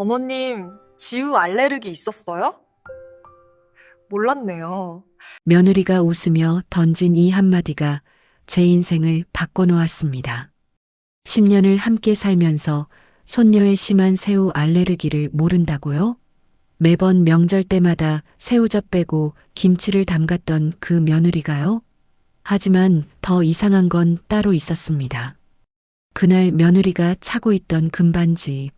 어머님, 지우 알레르기 있었어요? 몰랐네요. 며느리가 웃으며 던진 이 한마디가 제 인생을 바꿔놓았습니다. 10년을 함께 살면서 손녀의 심한 새우 알레르기를 모른다고요? 매번 명절 때마다 새우젓 빼고 김치를 담갔던 그 며느리가요? 하지만 더 이상한 건 따로 있었습니다. 그날 며느리가 차고 있던 금반지.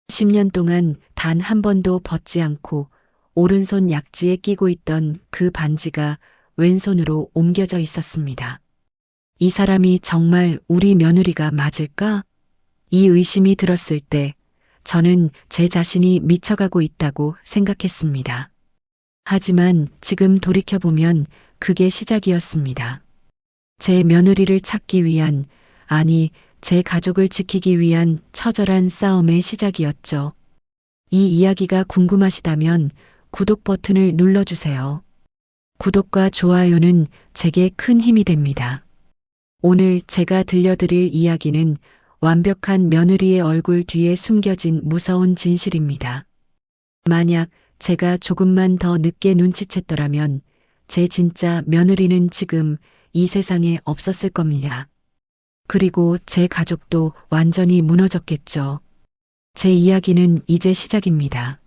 10년 동안 단 한 번도 벗지 않고 오른손 약지에 끼고 있던 그 반지가 왼손으로 옮겨져 있었습니다. 이 사람이 정말 우리 며느리가 맞을까? 이 의심이 들었을 때 저는 제 자신이 미쳐가고 있다고 생각했습니다. 하지만 지금 돌이켜보면 그게 시작이었습니다. 제 며느리를 찾기 위한, 아니, 제 가족을 지키기 위한 처절한 싸움의 시작이었죠. 이 이야기가 궁금하시다면 구독 버튼을 눌러주세요. 구독과 좋아요는 제게 큰 힘이 됩니다. 오늘 제가 들려드릴 이야기는 완벽한 며느리의 얼굴 뒤에 숨겨진 무서운 진실입니다. 만약 제가 조금만 더 늦게 눈치챘더라면 제 진짜 며느리는 지금 이 세상에 없었을 겁니다. 그리고 제 가족도 완전히 무너졌겠죠. 제 이야기는 이제 시작입니다.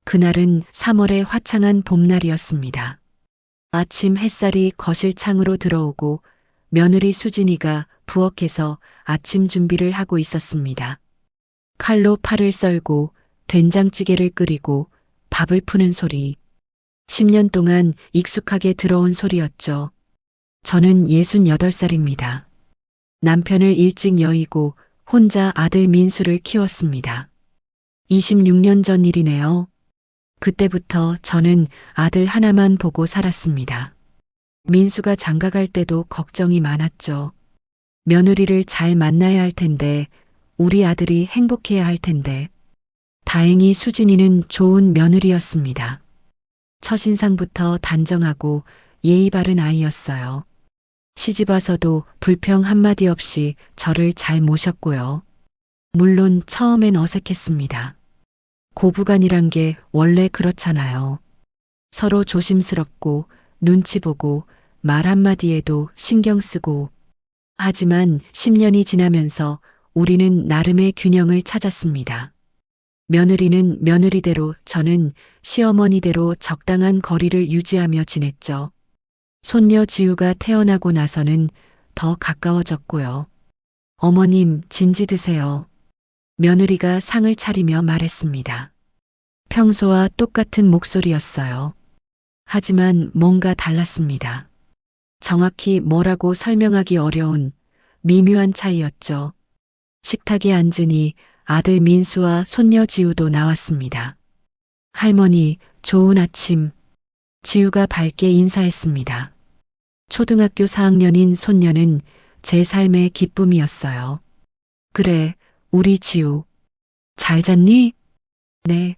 그날은 3월의 화창한 봄날이었습니다. 아침 햇살이 거실 창으로 들어오고 며느리 수진이가 부엌에서 아침 준비를 하고 있었습니다. 칼로 파를 썰고 된장찌개를 끓이고 밥을 푸는 소리. 10년 동안 익숙하게 들어온 소리였죠. 저는 68살입니다. 남편을 일찍 여의고 혼자 아들 민수를 키웠습니다. 26년 전 일이네요. 그때부터 저는 아들 하나만 보고 살았습니다. 민수가 장가갈 때도 걱정이 많았죠. 며느리를 잘 만나야 할 텐데, 우리 아들이 행복해야 할 텐데. 다행히 수진이는 좋은 며느리였습니다. 첫인상부터 단정하고 예의 바른 아이였어요. 시집 와서도 불평 한마디 없이 저를 잘 모셨고요. 물론 처음엔 어색했습니다. 고부간이란 게 원래 그렇잖아요. 서로 조심스럽고 눈치 보고 말 한마디에도 신경 쓰고. 하지만 10년이 지나면서 우리는 나름의 균형을 찾았습니다. 며느리는 며느리대로, 저는 시어머니대로 적당한 거리를 유지하며 지냈죠. 손녀 지우가 태어나고 나서는 더 가까워졌고요. 어머님, 진지 드세요. 며느리가 상을 차리며 말했습니다. 평소와 똑같은 목소리였어요. 하지만 뭔가 달랐습니다. 정확히 뭐라고 설명하기 어려운 미묘한 차이였죠. 식탁에 앉으니 아들 민수와 손녀 지우도 나왔습니다. 할머니, 좋은 아침. 지우가 밝게 인사했습니다. 초등학교 4학년인 손녀는 제 삶의 기쁨이었어요. 그래, 우리 지우. 잘 잤니? 네.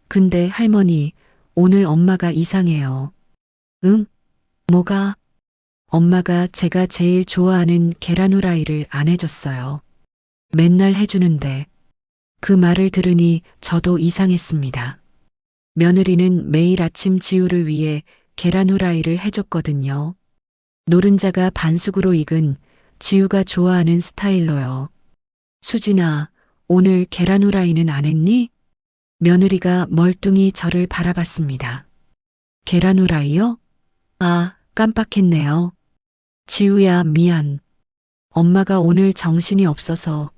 근데 할머니, 오늘 엄마가 이상해요. 응? 뭐가? 엄마가 제가 제일 좋아하는 계란 후라이를 안 해줬어요. 맨날 해주는데. 그 말을 들으니 저도 이상했습니다. 며느리는 매일 아침 지우를 위해 계란 후라이를 해줬거든요. 노른자가 반숙으로 익은 지우가 좋아하는 스타일로요. 수진아, 오늘 계란 후라이는 안 했니? 며느리가 멀뚱히 저를 바라봤습니다. 계란 후라이요? 아, 깜빡했네요. 지우야, 미안. 엄마가 오늘 정신이 없어서.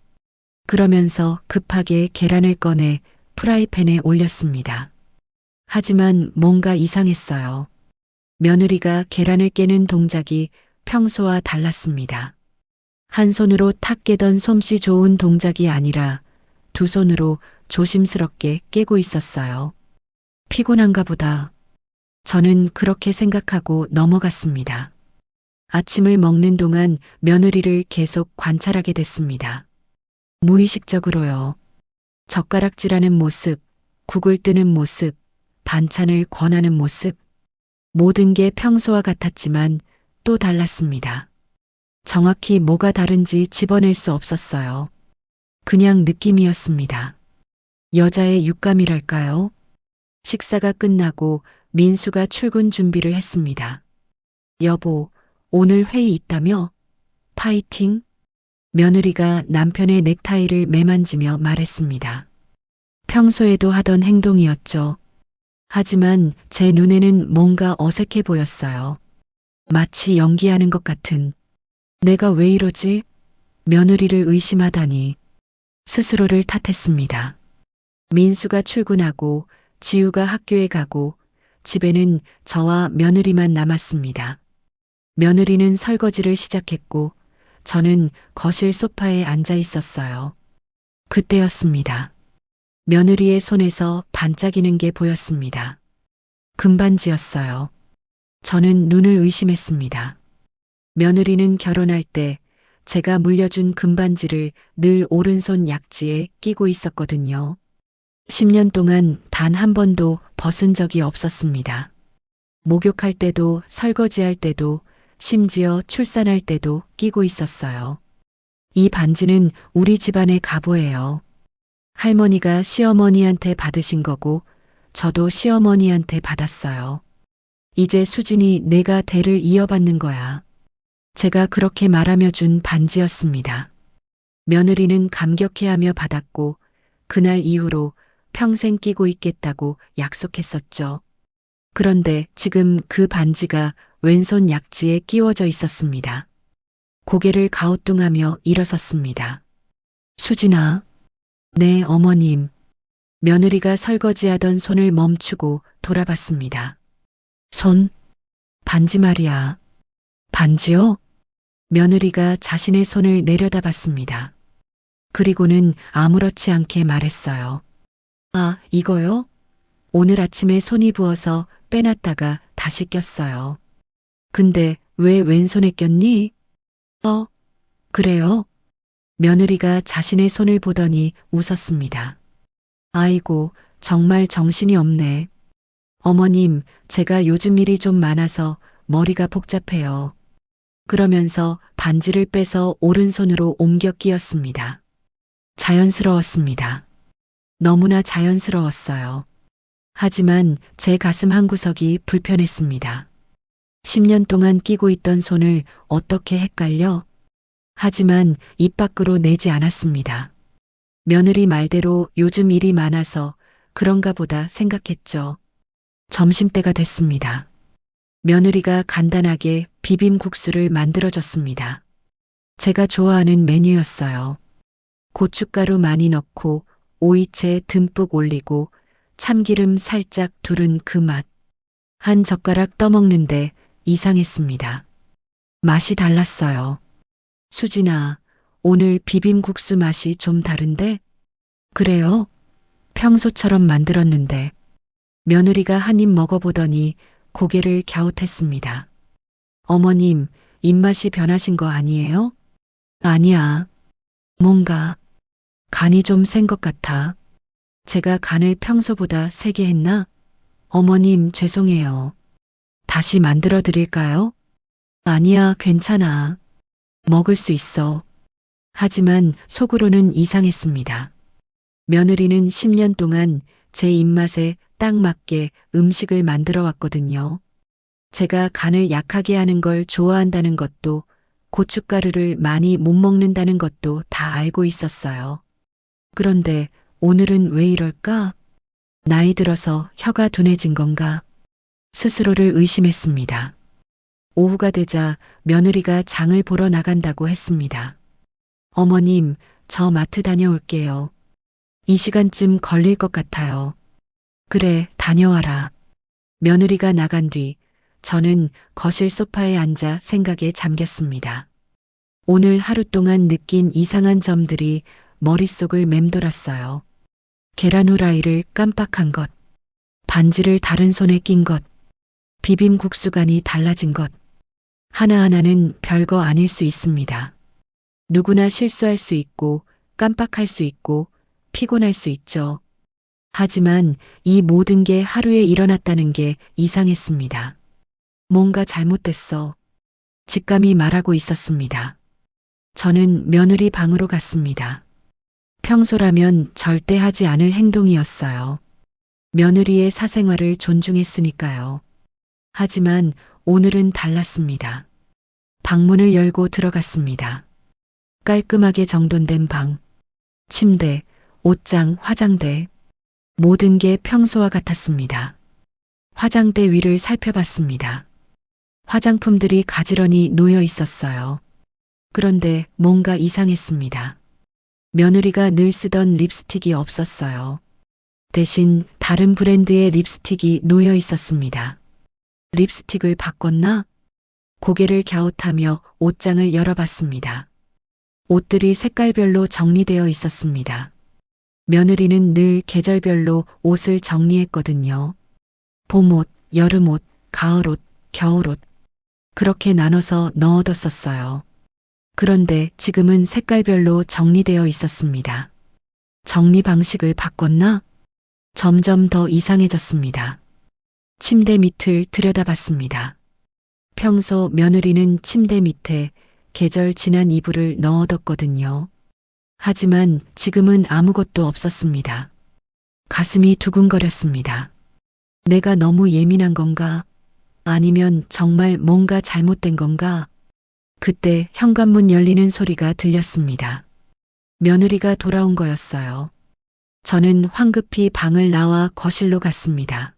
그러면서 급하게 계란을 꺼내 프라이팬에 올렸습니다. 하지만 뭔가 이상했어요. 며느리가 계란을 깨는 동작이 평소와 달랐습니다. 한 손으로 탁 깨던 솜씨 좋은 동작이 아니라 두 손으로 조심스럽게 깨고 있었어요. 피곤한가 보다. 저는 그렇게 생각하고 넘어갔습니다. 아침을 먹는 동안 며느리를 계속 관찰하게 됐습니다. 무의식적으로요. 젓가락질하는 모습, 국을 뜨는 모습, 반찬을 권하는 모습. 모든 게 평소와 같았지만 또 달랐습니다. 정확히 뭐가 다른지 집어낼 수 없었어요. 그냥 느낌이었습니다. 여자의 육감이랄까요? 식사가 끝나고 민수가 출근 준비를 했습니다. 여보, 오늘 회의 있다며? 파이팅? 며느리가 남편의 넥타이를 매만지며 말했습니다. 평소에도 하던 행동이었죠. 하지만 제 눈에는 뭔가 어색해 보였어요. 마치 연기하는 것 같은. 내가 왜 이러지? 며느리를 의심하다니. 스스로를 탓했습니다. 민수가 출근하고 지우가 학교에 가고 집에는 저와 며느리만 남았습니다. 며느리는 설거지를 시작했고 저는 거실 소파에 앉아 있었어요. 그때였습니다. 며느리의 손에서 반짝이는 게 보였습니다. 금반지였어요. 저는 눈을 의심했습니다. 며느리는 결혼할 때 제가 물려준 금반지를 늘 오른손 약지에 끼고 있었거든요. 10년 동안 단 한 번도 벗은 적이 없었습니다. 목욕할 때도 설거지할 때도 심지어 출산할 때도 끼고 있었어요. 이 반지는 우리 집안의 가보예요. 할머니가 시어머니한테 받으신 거고 저도 시어머니한테 받았어요. 이제 수진이 내가 대를 이어받는 거야. 제가 그렇게 말하며 준 반지였습니다. 며느리는 감격해하며 받았고 그날 이후로 평생 끼고 있겠다고 약속했었죠. 그런데 지금 그 반지가 왼손 약지에 끼워져 있었습니다. 고개를 가우뚱하며 일어섰습니다. 수진아. 네, 어머님. 며느리가 설거지하던 손을 멈추고 돌아봤습니다. 손? 반지 말이야. 반지요? 며느리가 자신의 손을 내려다봤습니다. 그리고는 아무렇지 않게 말했어요. 아, 이거요? 오늘 아침에 손이 부어서 빼놨다가 다시 꼈어요. 근데 왜 왼손에 꼈니? 그래요? 며느리가 자신의 손을 보더니 웃었습니다. 아이고, 정말 정신이 없네. 어머님, 제가 요즘 일이 좀 많아서 머리가 복잡해요. 그러면서 반지를 빼서 오른손으로 옮겨 끼었습니다. 자연스러웠습니다. 너무나 자연스러웠어요. 하지만 제 가슴 한구석이 불편했습니다. 10년 동안 끼고 있던 손을 어떻게 헷갈려? 하지만 입 밖으로 내지 않았습니다. 며느리 말대로 요즘 일이 많아서 그런가 보다 생각했죠. 점심때가 됐습니다. 며느리가 간단하게 비빔국수를 만들어줬습니다. 제가 좋아하는 메뉴였어요. 고춧가루 많이 넣고 오이채 듬뿍 올리고 참기름 살짝 두른 그 맛. 한 젓가락 떠먹는데 이상했습니다. 맛이 달랐어요. 수진아, 오늘 비빔국수 맛이 좀 다른데? 그래요? 평소처럼 만들었는데. 며느리가 한 입 먹어보더니 고개를 갸웃했습니다. 어머님, 입맛이 변하신 거 아니에요? 아니야. 뭔가 간이 좀 센 것 같아. 제가 간을 평소보다 세게 했나? 어머님, 죄송해요. 다시 만들어 드릴까요? 아니야, 괜찮아. 먹을 수 있어. 하지만 속으로는 이상했습니다. 며느리는 10년 동안 제 입맛에 딱 맞게 음식을 만들어 왔거든요. 제가 간을 약하게 하는 걸 좋아한다는 것도 고춧가루를 많이 못 먹는다는 것도 다 알고 있었어요. 그런데 오늘은 왜 이럴까? 나이 들어서 혀가 둔해진 건가? 스스로를 의심했습니다. 오후가 되자 며느리가 장을 보러 나간다고 했습니다. 어머님, 저 마트 다녀올게요. 이 시간쯤 걸릴 것 같아요. 그래, 다녀와라. 며느리가 나간 뒤 저는 거실 소파에 앉아 생각에 잠겼습니다. 오늘 하루 동안 느낀 이상한 점들이 머릿속을 맴돌았어요. 계란 후라이를 깜빡한 것, 반지를 다른 손에 낀 것, 비빔국수간이 달라진 것. 하나하나는 별거 아닐 수 있습니다. 누구나 실수할 수 있고 깜빡할 수 있고 피곤할 수 있죠. 하지만 이 모든 게 하루에 일어났다는 게 이상했습니다. 뭔가 잘못됐어. 직감이 말하고 있었습니다. 저는 며느리 방으로 갔습니다. 평소라면 절대 하지 않을 행동이었어요. 며느리의 사생활을 존중했으니까요. 하지만 오늘은 달랐습니다. 방문을 열고 들어갔습니다. 깔끔하게 정돈된 방, 침대, 옷장, 화장대, 모든 게 평소와 같았습니다. 화장대 위를 살펴봤습니다. 화장품들이 가지런히 놓여 있었어요. 그런데 뭔가 이상했습니다. 며느리가 늘 쓰던 립스틱이 없었어요. 대신 다른 브랜드의 립스틱이 놓여 있었습니다. 립스틱을 바꿨나? 고개를 갸웃하며 옷장을 열어봤습니다. 옷들이 색깔별로 정리되어 있었습니다. 며느리는 늘 계절별로 옷을 정리했거든요. 봄옷, 여름옷, 가을옷, 겨울옷. 그렇게 나눠서 넣어뒀었어요. 그런데 지금은 색깔별로 정리되어 있었습니다. 정리 방식을 바꿨나? 점점 더 이상해졌습니다. 침대 밑을 들여다봤습니다. 평소 며느리는 침대 밑에 계절 지난 이불을 넣어뒀거든요. 하지만 지금은 아무것도 없었습니다. 가슴이 두근거렸습니다. 내가 너무 예민한 건가? 아니면 정말 뭔가 잘못된 건가? 그때 현관문 열리는 소리가 들렸습니다. 며느리가 돌아온 거였어요. 저는 황급히 방을 나와 거실로 갔습니다.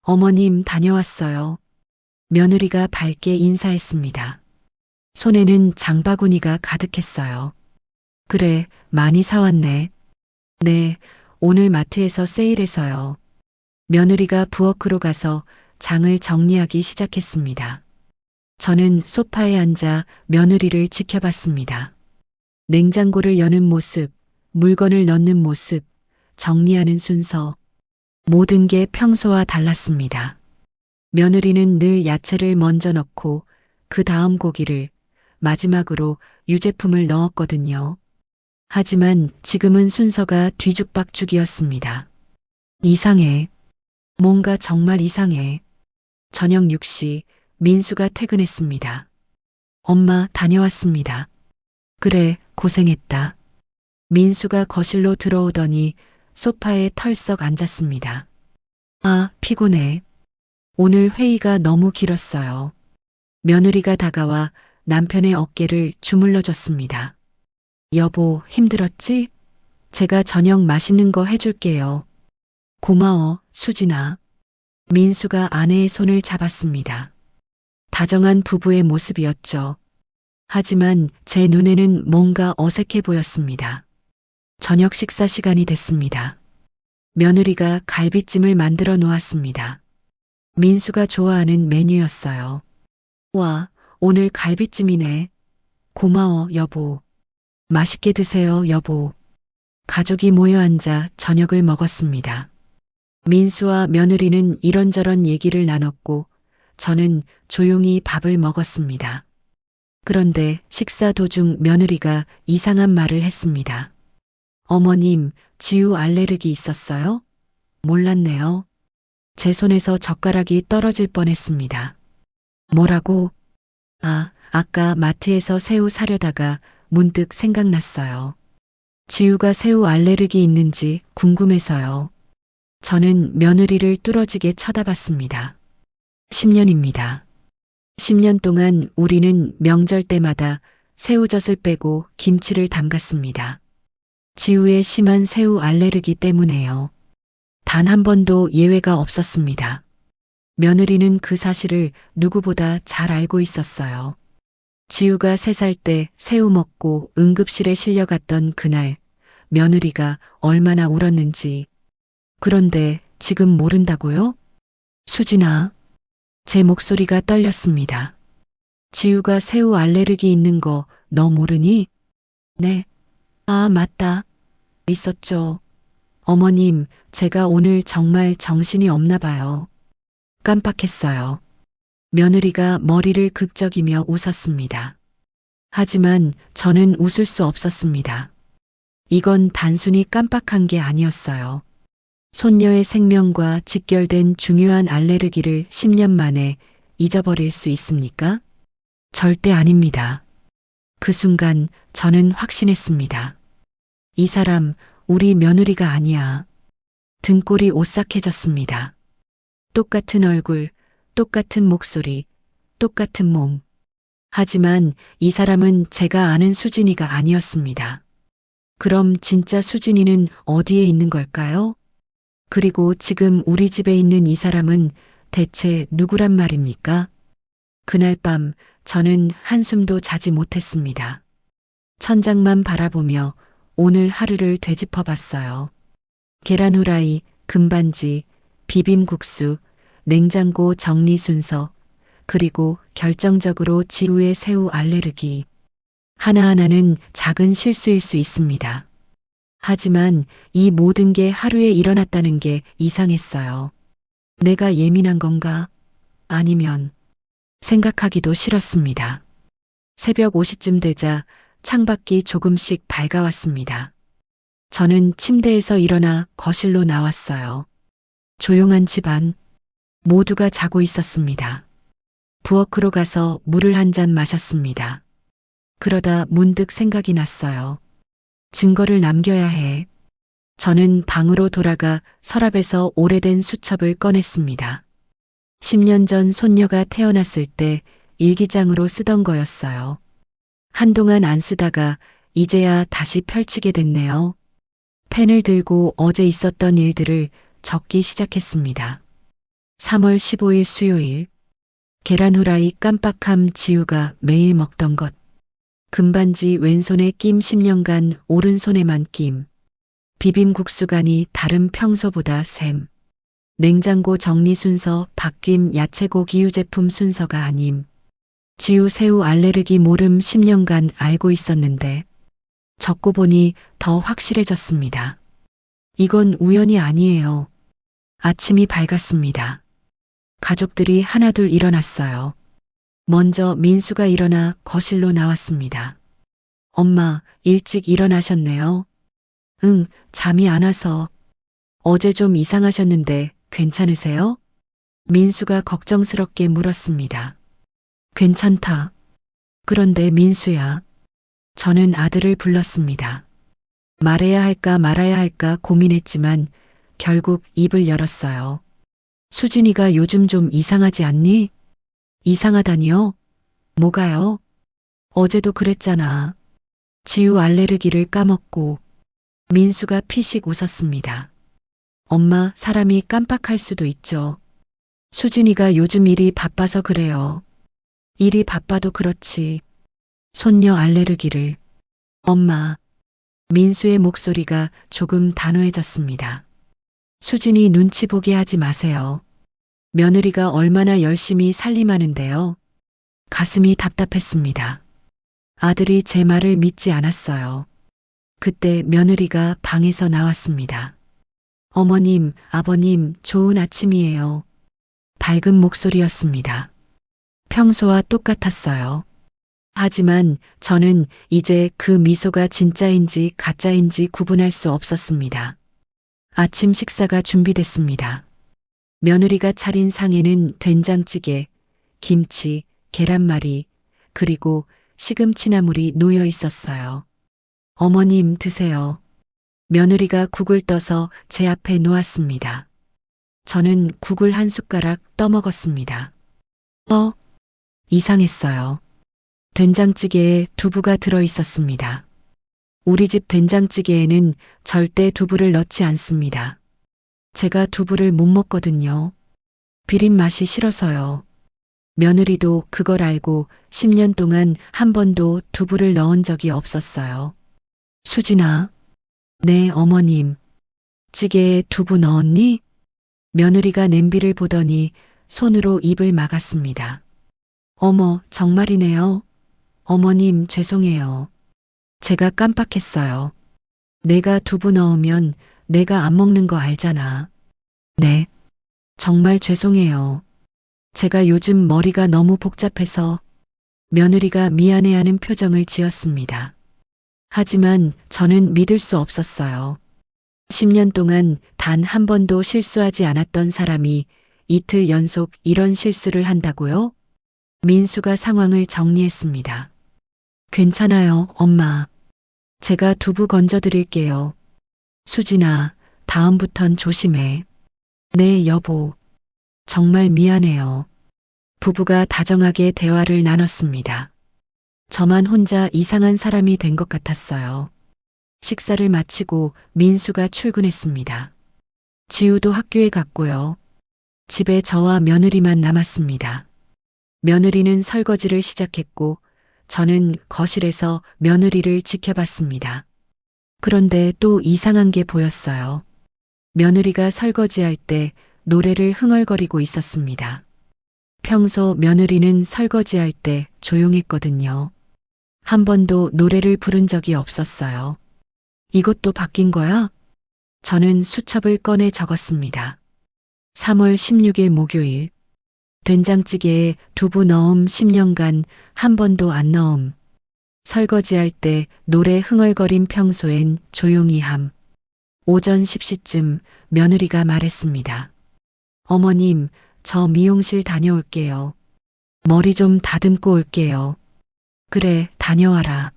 어머님 다녀왔어요. 며느리가 밝게 인사했습니다. 손에는 장바구니가 가득했어요. 그래, 많이 사왔네. 네, 오늘 마트에서 세일해서요. 며느리가 부엌으로 가서 장을 정리하기 시작했습니다. 저는 소파에 앉아 며느리를 지켜봤습니다. 냉장고를 여는 모습, 물건을 넣는 모습, 정리하는 순서, 모든 게 평소와 달랐습니다. 며느리는 늘 야채를 먼저 넣고 그 다음 고기를, 마지막으로 유제품을 넣었거든요. 하지만 지금은 순서가 뒤죽박죽이었습니다. 이상해. 뭔가 정말 이상해. 저녁 6시 민수가 퇴근했습니다. 엄마 다녀왔습니다. 그래, 고생했다. 민수가 거실로 들어오더니 소파에 털썩 앉았습니다. 아, 피곤해. 오늘 회의가 너무 길었어요. 며느리가 다가와 남편의 어깨를 주물러줬습니다. 여보, 힘들었지? 제가 저녁 맛있는 거 해줄게요. 고마워, 수진아. 민수가 아내의 손을 잡았습니다. 다정한 부부의 모습이었죠. 하지만 제 눈에는 뭔가 어색해 보였습니다. 저녁 식사 시간이 됐습니다. 며느리가 갈비찜을 만들어 놓았습니다. 민수가 좋아하는 메뉴였어요. 와, 오늘 갈비찜이네. 고마워, 여보. 맛있게 드세요, 여보. 가족이 모여 앉아 저녁을 먹었습니다. 민수와 며느리는 이런저런 얘기를 나눴고 저는 조용히 밥을 먹었습니다. 그런데 식사 도중 며느리가 이상한 말을 했습니다. 어머님, 지우 알레르기 있었어요? 몰랐네요. 제 손에서 젓가락이 떨어질 뻔했습니다. 뭐라고? 아, 아까 마트에서 새우 사려다가 문득 생각났어요. 지우가 새우 알레르기 있는지 궁금해서요. 저는 며느리를 뚫어지게 쳐다봤습니다. 10년입니다. 10년 동안 우리는 명절 때마다 새우젓을 빼고 김치를 담갔습니다. 지우의 심한 새우 알레르기 때문에요. 단 한 번도 예외가 없었습니다. 며느리는 그 사실을 누구보다 잘 알고 있었어요. 지우가 3살 때 새우 먹고 응급실에 실려갔던 그날 며느리가 얼마나 울었는지. 그런데 지금 모른다고요? 수진아. 제 목소리가 떨렸습니다. 지우가 새우 알레르기 있는 거 너 모르니? 네. 아, 맞다. 있었죠. 어머님, 제가 오늘 정말 정신이 없나 봐요. 깜빡했어요. 며느리가 머리를 극적이며 웃었습니다. 하지만 저는 웃을 수 없었습니다. 이건 단순히 깜빡한 게 아니었어요. 손녀의 생명과 직결된 중요한 알레르기를 10년 만에 잊어버릴 수 있습니까? 절대 아닙니다. 그 순간 저는 확신했습니다. 이 사람 우리 며느리가 아니야. 등골이 오싹해졌습니다. 똑같은 얼굴, 똑같은 목소리, 똑같은 몸. 하지만 이 사람은 제가 아는 수진이가 아니었습니다. 그럼 진짜 수진이는 어디에 있는 걸까요? 그리고 지금 우리 집에 있는 이 사람은 대체 누구란 말입니까? 그날 밤 저는 한숨도 자지 못했습니다. 천장만 바라보며 오늘 하루를 되짚어 봤어요. 계란 후라이, 금반지, 비빔국수, 냉장고 정리 순서, 그리고 결정적으로 지우의 새우 알레르기. 하나하나는 작은 실수일 수 있습니다. 하지만 이 모든 게 하루에 일어났다는 게 이상했어요. 내가 예민한 건가? 아니면 생각하기도 싫었습니다. 새벽 5시쯤 되자 창밖이 조금씩 밝아왔습니다. 저는 침대에서 일어나 거실로 나왔어요. 조용한 집안, 모두가 자고 있었습니다. 부엌으로 가서 물을 한 잔 마셨습니다. 그러다 문득 생각이 났어요. 증거를 남겨야 해. 저는 방으로 돌아가 서랍에서 오래된 수첩을 꺼냈습니다. 10년 전 손녀가 태어났을 때 일기장으로 쓰던 거였어요. 한동안 안 쓰다가 이제야 다시 펼치게 됐네요. 펜을 들고 어제 있었던 일들을 적기 시작했습니다. 3월 15일 수요일. 계란 후라이 깜빡함 지우가 매일 먹던 것. 금반지 왼손에 낌 10년간 오른손에만 낌. 비빔국수 간이 다른 평소보다 샘. 냉장고 정리 순서 바뀜 야채고기 유제품 순서가 아님. 지우 새우 알레르기 모름 10년간 알고 있었는데 적고 보니 더 확실해졌습니다. 이건 우연이 아니에요. 아침이 밝았습니다. 가족들이 하나둘 일어났어요. 먼저 민수가 일어나 거실로 나왔습니다. 엄마, 일찍 일어나셨네요. 응, 잠이 안 와서. 어제 좀 이상하셨는데 괜찮으세요? 민수가 걱정스럽게 물었습니다. 괜찮다. 그런데 민수야. 저는 아들을 불렀습니다. 말해야 할까 말아야 할까 고민했지만 결국 입을 열었어요. 수진이가 요즘 좀 이상하지 않니? 이상하다니요? 뭐가요? 어제도 그랬잖아. 지우 알레르기를 까먹고. 민수가 피식 웃었습니다. 엄마, 사람이 깜빡할 수도 있죠. 수진이가 요즘 일이 바빠서 그래요. 일이 바빠도 그렇지. 손녀 알레르기를. 엄마. 민수의 목소리가 조금 단호해졌습니다. 수진이 눈치 보게 하지 마세요. 며느리가 얼마나 열심히 살림하는데요. 가슴이 답답했습니다. 아들이 제 말을 믿지 않았어요. 그때 며느리가 방에서 나왔습니다. 어머님, 아버님, 좋은 아침이에요. 밝은 목소리였습니다. 평소와 똑같았어요. 하지만 저는 이제 그 미소가 진짜인지 가짜인지 구분할 수 없었습니다. 아침 식사가 준비됐습니다. 며느리가 차린 상에는 된장찌개, 김치, 계란말이, 그리고 시금치나물이 놓여 있었어요. 어머님 드세요. 며느리가 국을 떠서 제 앞에 놓았습니다. 저는 국을 한 숟가락 떠먹었습니다. 이상했어요. 된장찌개에 두부가 들어 있었습니다. 우리 집 된장찌개에는 절대 두부를 넣지 않습니다. 제가 두부를 못 먹거든요. 비린 맛이 싫어서요. 며느리도 그걸 알고 10년 동안 한 번도 두부를 넣은 적이 없었어요. 수진아. 네, 어머님. 찌개에 두부 넣었니? 며느리가 냄비를 보더니 손으로 입을 막았습니다. 어머, 정말이네요. 어머님, 죄송해요. 제가 깜빡했어요. 내가 두부 넣으면 내가 안 먹는 거 알잖아. 네. 정말 죄송해요. 제가 요즘 머리가 너무 복잡해서. 며느리가 미안해하는 표정을 지었습니다. 하지만 저는 믿을 수 없었어요. 10년 동안 단 한 번도 실수하지 않았던 사람이 이틀 연속 이런 실수를 한다고요? 민수가 상황을 정리했습니다. 괜찮아요, 엄마. 제가 두부 건져 드릴게요. 수진아, 다음부턴 조심해. 네, 여보. 정말 미안해요. 부부가 다정하게 대화를 나눴습니다. 저만 혼자 이상한 사람이 된 것 같았어요. 식사를 마치고 민수가 출근했습니다. 지우도 학교에 갔고요. 집에 저와 며느리만 남았습니다. 며느리는 설거지를 시작했고 저는 거실에서 며느리를 지켜봤습니다. 그런데 또 이상한 게 보였어요. 며느리가 설거지할 때 노래를 흥얼거리고 있었습니다. 평소 며느리는 설거지할 때 조용했거든요. 한 번도 노래를 부른 적이 없었어요. 이것도 바뀐 거야? 저는 수첩을 꺼내 적었습니다. 3월 16일 목요일. 된장찌개에 두부 넣음 10년간 한 번도 안 넣음. 설거지할 때 노래 흥얼거림 평소엔 조용히 함. 오전 10시쯤 며느리가 말했습니다. 어머님, 저 미용실 다녀올게요. 머리 좀 다듬고 올게요. 그래, 다녀와라.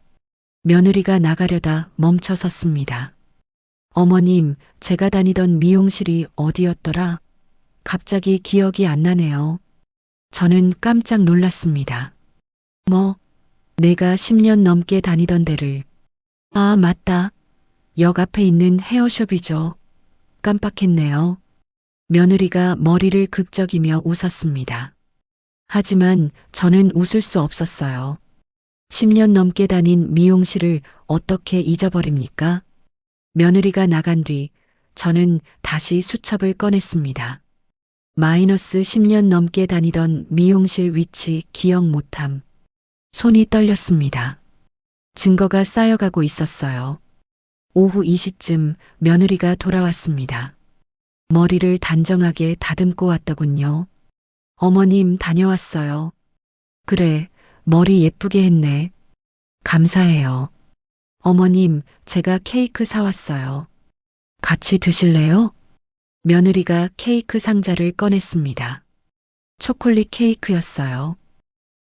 며느리가 나가려다 멈춰 섰습니다. 어머님, 제가 다니던 미용실이 어디였더라? 갑자기 기억이 안 나네요. 저는 깜짝 놀랐습니다. 뭐? 내가 10년 넘게 다니던 데를. 아, 맞다. 역 앞에 있는 헤어숍이죠. 깜빡했네요. 며느리가 머리를 극적이며 웃었습니다. 하지만 저는 웃을 수 없었어요. 10년 넘게 다닌 미용실을 어떻게 잊어버립니까? 며느리가 나간 뒤 저는 다시 수첩을 꺼냈습니다. 마이너스 10년 넘게 다니던 미용실 위치 기억 못함. 손이 떨렸습니다. 증거가 쌓여가고 있었어요. 오후 2시쯤 며느리가 돌아왔습니다. 머리를 단정하게 다듬고 왔더군요. 어머님 다녀왔어요. 그래, 머리 예쁘게 했네. 감사해요. 어머님, 제가 케이크 사왔어요. 같이 드실래요? 며느리가 케이크 상자를 꺼냈습니다. 초콜릿 케이크였어요.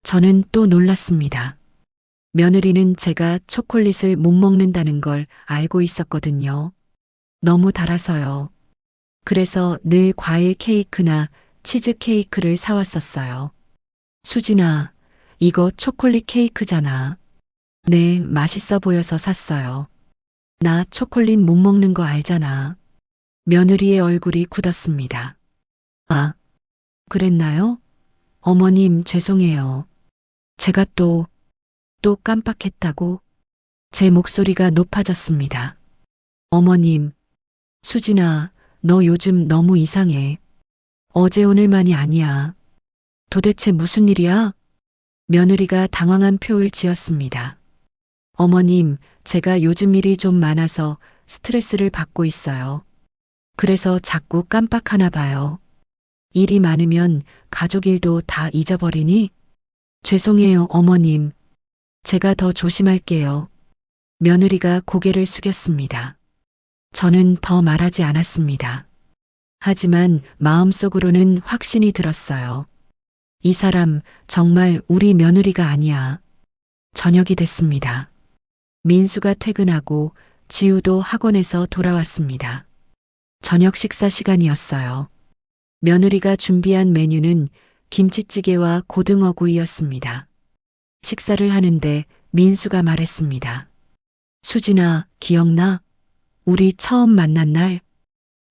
저는 또 놀랐습니다. 며느리는 제가 초콜릿을 못 먹는다는 걸 알고 있었거든요. 너무 달아서요. 그래서 늘 과일 케이크나 치즈 케이크를 사왔었어요. 수진아, 이거 초콜릿 케이크잖아. 네, 맛있어 보여서 샀어요. 나 초콜릿 못 먹는 거 알잖아. 며느리의 얼굴이 굳었습니다. 아, 그랬나요? 어머님, 죄송해요. 제가 또 깜빡했다고? 제 목소리가 높아졌습니다. 어머님, 수진아, 너 요즘 너무 이상해. 어제 오늘만이 아니야. 도대체 무슨 일이야? 며느리가 당황한 표를 지었습니다. 어머님, 제가 요즘 일이 좀 많아서 스트레스를 받고 있어요. 그래서 자꾸 깜빡하나 봐요. 일이 많으면 가족 일도 다 잊어버리니? 죄송해요, 어머님. 제가 더 조심할게요. 며느리가 고개를 숙였습니다. 저는 더 말하지 않았습니다. 하지만 마음속으로는 확신이 들었어요. 이 사람 정말 우리 며느리가 아니야. 저녁이 됐습니다. 민수가 퇴근하고 지우도 학원에서 돌아왔습니다. 저녁 식사 시간이었어요. 며느리가 준비한 메뉴는 김치찌개와 고등어구이였습니다. 식사를 하는데 민수가 말했습니다. 수진아, 기억나? 우리 처음 만난 날?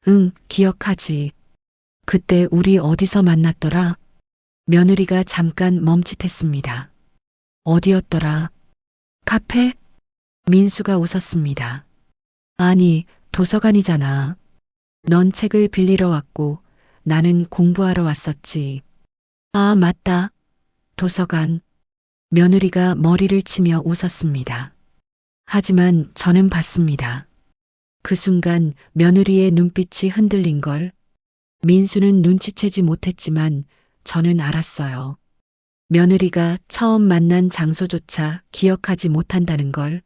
응, 기억하지. 그때 우리 어디서 만났더라? 며느리가 잠깐 멈칫했습니다. 어디였더라? 카페? 민수가 웃었습니다. 아니, 도서관이잖아. 넌 책을 빌리러 왔고 나는 공부하러 왔었지. 아, 맞다. 도서관. 며느리가 머리를 치며 웃었습니다. 하지만 저는 봤습니다. 그 순간 며느리의 눈빛이 흔들린 걸. 민수는 눈치채지 못했지만 저는 알았어요. 며느리가 처음 만난 장소조차 기억하지 못한다는 걸.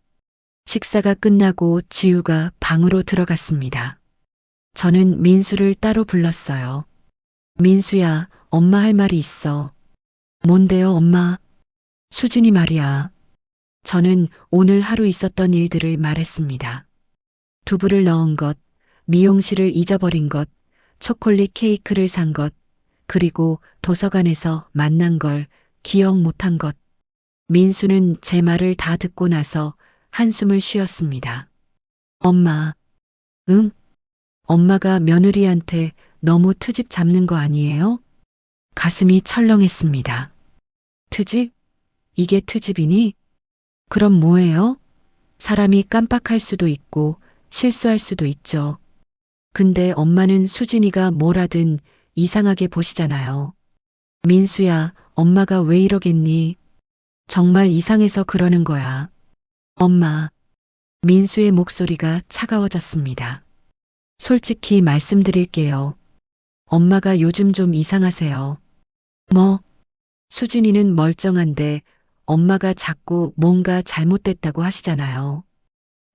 식사가 끝나고 지우가 방으로 들어갔습니다. 저는 민수를 따로 불렀어요. 민수야, 엄마 할 말이 있어. 뭔데요, 엄마? 수진이 말이야. 저는 오늘 하루 있었던 일들을 말했습니다. 두부를 넣은 것, 미용실을 잊어버린 것, 초콜릿 케이크를 산 것, 그리고 도서관에서 만난 걸 기억 못한 것. 민수는 제 말을 다 듣고 나서 한숨을 쉬었습니다. 엄마, 응? 엄마가 며느리한테 너무 트집 잡는 거 아니에요? 가슴이 철렁했습니다. 트집? 이게 트집이니? 그럼 뭐예요? 사람이 깜빡할 수도 있고 실수할 수도 있죠. 근데 엄마는 수진이가 뭘 하든 이상하게 보시잖아요. 민수야, 엄마가 왜 이러겠니? 정말 이상해서 그러는 거야. 엄마. 민수의 목소리가 차가워졌습니다. 솔직히 말씀드릴게요. 엄마가 요즘 좀 이상하세요. 뭐? 수진이는 멀쩡한데 엄마가 자꾸 뭔가 잘못됐다고 하시잖아요.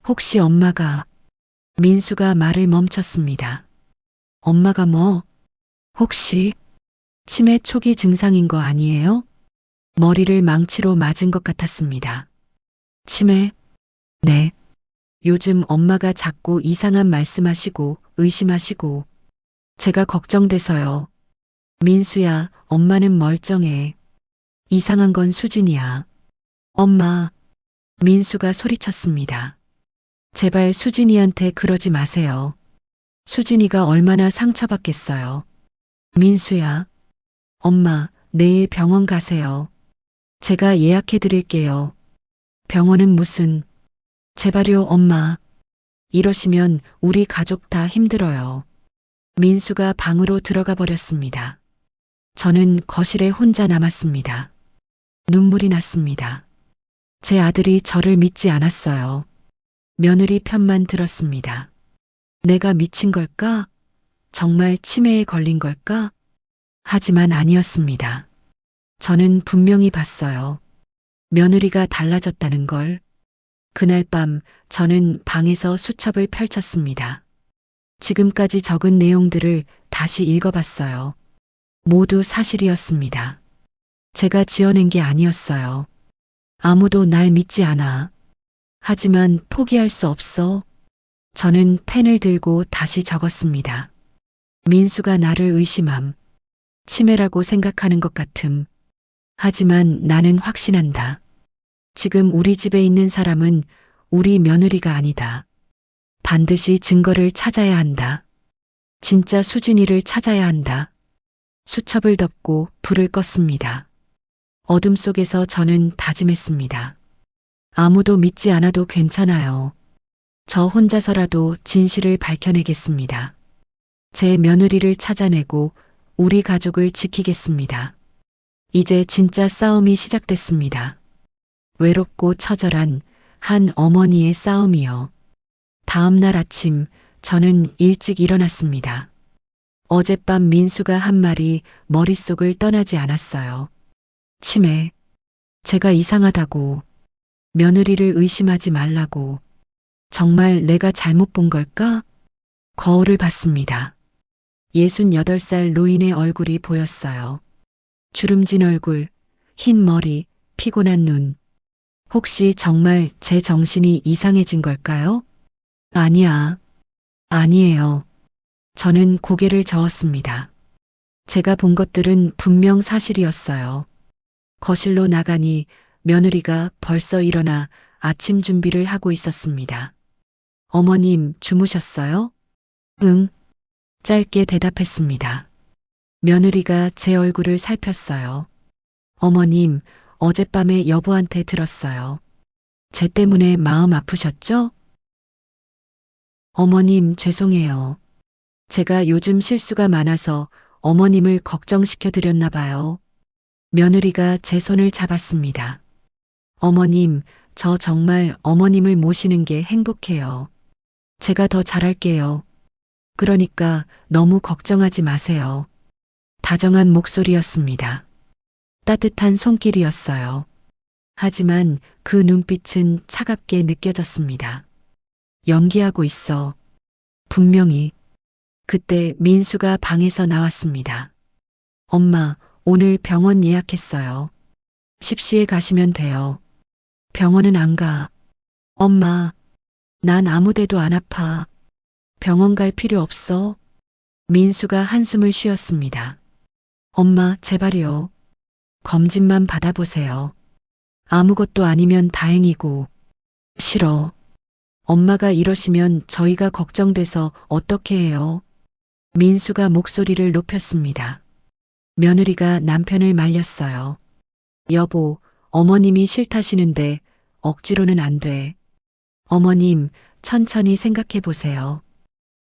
혹시 엄마가... 민수가 말을 멈췄습니다. 엄마가 뭐? 혹시 치매 초기 증상인 거 아니에요? 머리를 망치로 맞은 것 같았습니다. 치매? 네. 요즘 엄마가 자꾸 이상한 말씀하시고 의심하시고 제가 걱정돼서요. 민수야, 엄마는 멀쩡해. 이상한 건 수진이야. 엄마. 민수가 소리쳤습니다. 제발 수진이한테 그러지 마세요. 수진이가 얼마나 상처받겠어요. 민수야. 엄마, 내일 병원 가세요. 제가 예약해 드릴게요. 병원은 무슨... 제발요, 엄마. 이러시면 우리 가족 다 힘들어요. 민수가 방으로 들어가 버렸습니다. 저는 거실에 혼자 남았습니다. 눈물이 났습니다. 제 아들이 저를 믿지 않았어요. 며느리 편만 들었습니다. 내가 미친 걸까? 정말 치매에 걸린 걸까? 하지만 아니었습니다. 저는 분명히 봤어요. 며느리가 달라졌다는 걸. 그날 밤 저는 방에서 수첩을 펼쳤습니다. 지금까지 적은 내용들을 다시 읽어봤어요. 모두 사실이었습니다. 제가 지어낸 게 아니었어요. 아무도 날 믿지 않아. 하지만 포기할 수 없어. 저는 펜을 들고 다시 적었습니다. 민수가 나를 의심함. 치매라고 생각하는 것 같음. 하지만 나는 확신한다. 지금 우리 집에 있는 사람은 우리 며느리가 아니다. 반드시 증거를 찾아야 한다. 진짜 수진이를 찾아야 한다. 수첩을 덮고 불을 껐습니다. 어둠 속에서 저는 다짐했습니다. 아무도 믿지 않아도 괜찮아요. 저 혼자서라도 진실을 밝혀내겠습니다. 제 며느리를 찾아내고 우리 가족을 지키겠습니다. 이제 진짜 싸움이 시작됐습니다. 외롭고 처절한 한 어머니의 싸움이요. 다음 날 아침 저는 일찍 일어났습니다. 어젯밤 민수가 한 말이 머릿속을 떠나지 않았어요. 치매. 제가 이상하다고. 며느리를 의심하지 말라고. 정말 내가 잘못 본 걸까? 거울을 봤습니다. 68살 노인의 얼굴이 보였어요. 주름진 얼굴, 흰 머리, 피곤한 눈. 혹시 정말 제 정신이 이상해진 걸까요? 아니야. 아니에요. 저는 고개를 저었습니다. 제가 본 것들은 분명 사실이었어요. 거실로 나가니 며느리가 벌써 일어나 아침 준비를 하고 있었습니다. 어머님, 주무셨어요? 응. 짧게 대답했습니다. 며느리가 제 얼굴을 살폈어요. 어머님, 어젯밤에 여보한테 들었어요. 쟤 때문에 마음 아프셨죠? 어머님, 죄송해요. 제가 요즘 실수가 많아서 어머님을 걱정시켜 드렸나 봐요. 며느리가 제 손을 잡았습니다. 어머님, 저 정말 어머님을 모시는 게 행복해요. 제가 더 잘할게요. 그러니까 너무 걱정하지 마세요. 다정한 목소리였습니다. 따뜻한 손길이었어요. 하지만 그 눈빛은 차갑게 느껴졌습니다. 연기하고 있어. 분명히. 그때 민수가 방에서 나왔습니다. 엄마, 오늘 병원 예약했어요. 10시에 가시면 돼요. 병원은 안 가. 엄마, 난 아무 데도 안 아파. 병원 갈 필요 없어. 민수가 한숨을 쉬었습니다. 엄마, 제발요. 검진만 받아보세요. 아무것도 아니면 다행이고. 싫어. 엄마가 이러시면 저희가 걱정돼서 어떻게 해요? 민수가 목소리를 높였습니다. 며느리가 남편을 말렸어요. 여보, 어머님이 싫다시는데 억지로는 안 돼. 어머님, 천천히 생각해 보세요.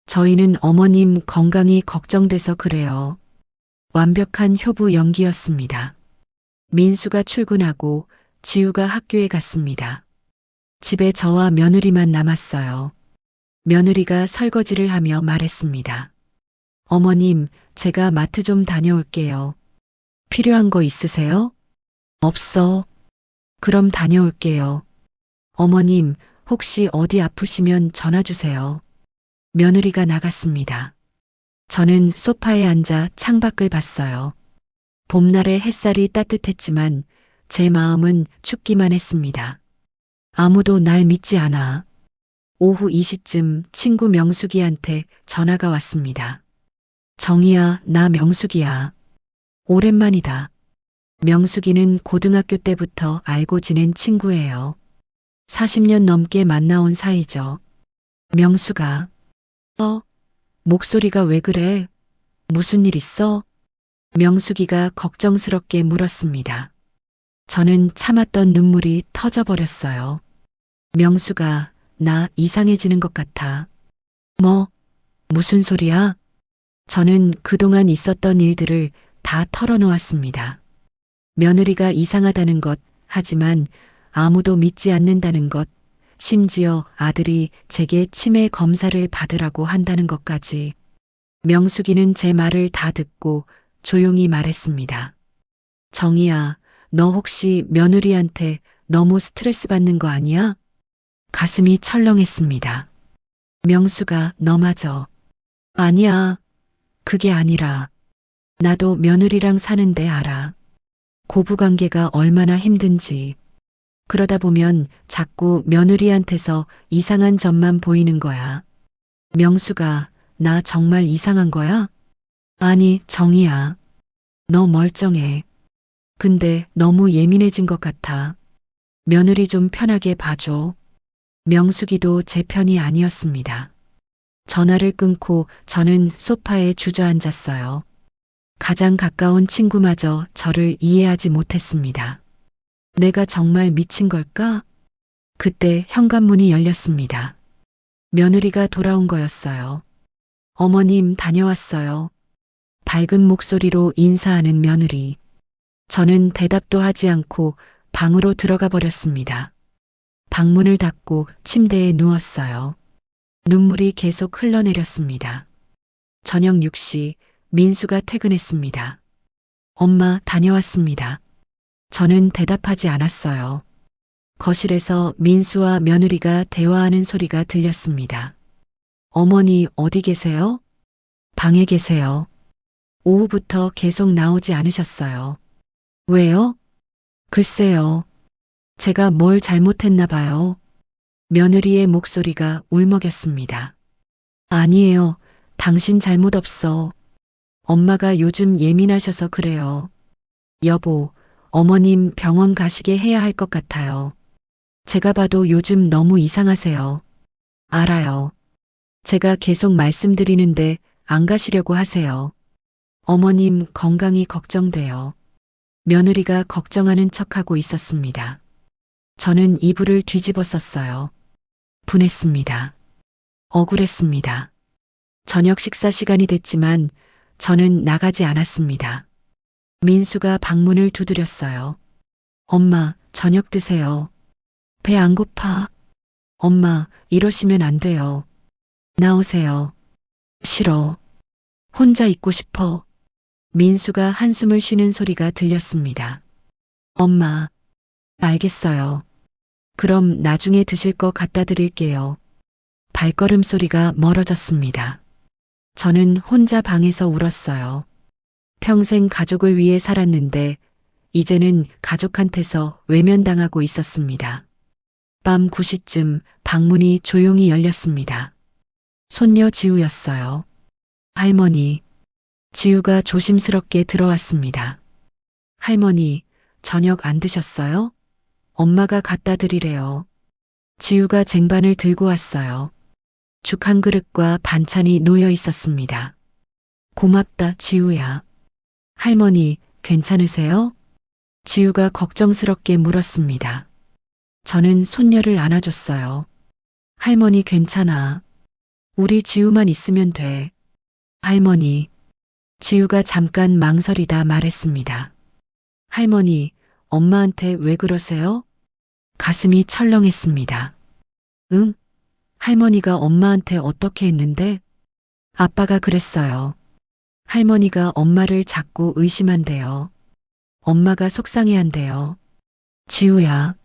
저희는 어머님 건강이 걱정돼서 그래요. 완벽한 효부 연기였습니다. 민수가 출근하고 지우가 학교에 갔습니다. 집에 저와 며느리만 남았어요. 며느리가 설거지를 하며 말했습니다. 어머님, 제가 마트 좀 다녀올게요. 필요한 거 있으세요? 없어. 그럼 다녀올게요. 어머님, 혹시 어디 아프시면 전화 주세요. 며느리가 나갔습니다. 저는 소파에 앉아 창밖을 봤어요. 봄날의 햇살이 따뜻했지만 제 마음은 춥기만 했습니다. 아무도 날 믿지 않아. 오후 2시쯤 친구 명숙이한테 전화가 왔습니다. 정희야, 나 명숙이야. 오랜만이다. 명숙이는 고등학교 때부터 알고 지낸 친구예요. 40년 넘게 만나온 사이죠. 명숙아. 목소리가 왜 그래? 무슨 일 있어? 명숙이가 걱정스럽게 물었습니다. 저는 참았던 눈물이 터져버렸어요. 명숙아, 나 이상해지는 것 같아. 무슨 소리야? 저는 그동안 있었던 일들을 다 털어놓았습니다. 며느리가 이상하다는 것, 하지만 아무도 믿지 않는다는 것, 심지어 아들이 제게 치매 검사를 받으라고 한다는 것까지. 명숙이는 제 말을 다 듣고 조용히 말했습니다. 정희야, 너 혹시 며느리한테 너무 스트레스 받는 거 아니야? 가슴이 철렁했습니다. 명숙아, 너 맞아. 아니야. 그게 아니라 나도 며느리랑 사는데 알아. 고부관계가 얼마나 힘든지. 그러다 보면 자꾸 며느리한테서 이상한 점만 보이는 거야. 명숙아, 나 정말 이상한 거야? 아니, 정희야. 너 멀쩡해. 근데 너무 예민해진 것 같아. 며느리 좀 편하게 봐줘. 명숙이도 제 편이 아니었습니다. 전화를 끊고 저는 소파에 주저앉았어요. 가장 가까운 친구마저 저를 이해하지 못했습니다. 내가 정말 미친 걸까? 그때 현관문이 열렸습니다. 며느리가 돌아온 거였어요. 어머님, 다녀왔어요. 밝은 목소리로 인사하는 며느리. 저는 대답도 하지 않고 방으로 들어가 버렸습니다. 방문을 닫고 침대에 누웠어요. 눈물이 계속 흘러내렸습니다. 저녁 6시 민수가 퇴근했습니다. 엄마, 다녀왔습니다. 저는 대답하지 않았어요. 거실에서 민수와 며느리가 대화하는 소리가 들렸습니다. 어머니, 어디 계세요? 방에 계세요. 오후부터 계속 나오지 않으셨어요. 왜요? 글쎄요. 제가 뭘 잘못했나 봐요. 며느리의 목소리가 울먹였습니다. 아니에요. 당신 잘못 없어. 엄마가 요즘 예민하셔서 그래요. 여보, 어머님 병원 가시게 해야 할 것 같아요. 제가 봐도 요즘 너무 이상하세요. 알아요. 제가 계속 말씀드리는데 안 가시려고 하세요. 어머님 건강이 걱정돼요. 며느리가 걱정하는 척하고 있었습니다. 저는 이불을 뒤집어 썼어요. 분했습니다. 억울했습니다. 저녁 식사 시간이 됐지만 저는 나가지 않았습니다. 민수가 방문을 두드렸어요. 엄마, 저녁 드세요. 배 안 고파. 엄마, 이러시면 안 돼요. 나오세요. 싫어. 혼자 있고 싶어. 민수가 한숨을 쉬는 소리가 들렸습니다. 엄마, 알겠어요. 그럼 나중에 드실 거 갖다 드릴게요. 발걸음 소리가 멀어졌습니다. 저는 혼자 방에서 울었어요. 평생 가족을 위해 살았는데 이제는 가족한테서 외면당하고 있었습니다. 밤 9시쯤 방문이 조용히 열렸습니다. 손녀 지우였어요. 할머니, 지우가 조심스럽게 들어왔습니다. 할머니, 저녁 안 드셨어요? 엄마가 갖다 드리래요. 지우가 쟁반을 들고 왔어요. 죽 한 그릇과 반찬이 놓여 있었습니다. 고맙다, 지우야. 할머니, 괜찮으세요? 지우가 걱정스럽게 물었습니다. 저는 손녀를 안아줬어요. 할머니 괜찮아. 우리 지우만 있으면 돼. 할머니. 지우가 잠깐 망설이다 말했습니다. 할머니, 엄마한테 왜 그러세요? 가슴이 철렁했습니다. 응? 할머니가 엄마한테 어떻게 했는데? 아빠가 그랬어요. 할머니가 엄마를 자꾸 의심한대요. 엄마가 속상해한대요. 지우야.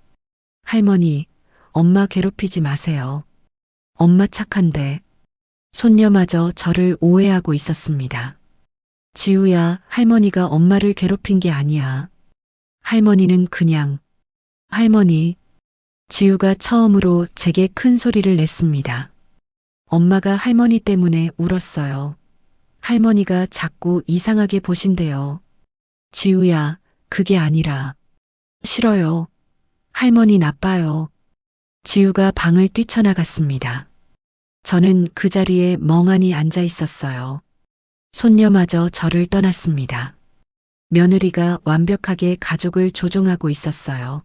할머니, 엄마 괴롭히지 마세요. 엄마 착한데. 손녀마저 저를 오해하고 있었습니다. 지우야, 할머니가 엄마를 괴롭힌 게 아니야. 할머니는 그냥. 할머니. 지우가 처음으로 제게 큰 소리를 냈습니다. 엄마가 할머니 때문에 울었어요. 할머니가 자꾸 이상하게 보신대요. 지우야, 그게 아니라. 싫어요. 할머니 나빠요. 지우가 방을 뛰쳐나갔습니다. 저는 그 자리에 멍하니 앉아 있었어요. 손녀마저 저를 떠났습니다. 며느리가 완벽하게 가족을 조종하고 있었어요.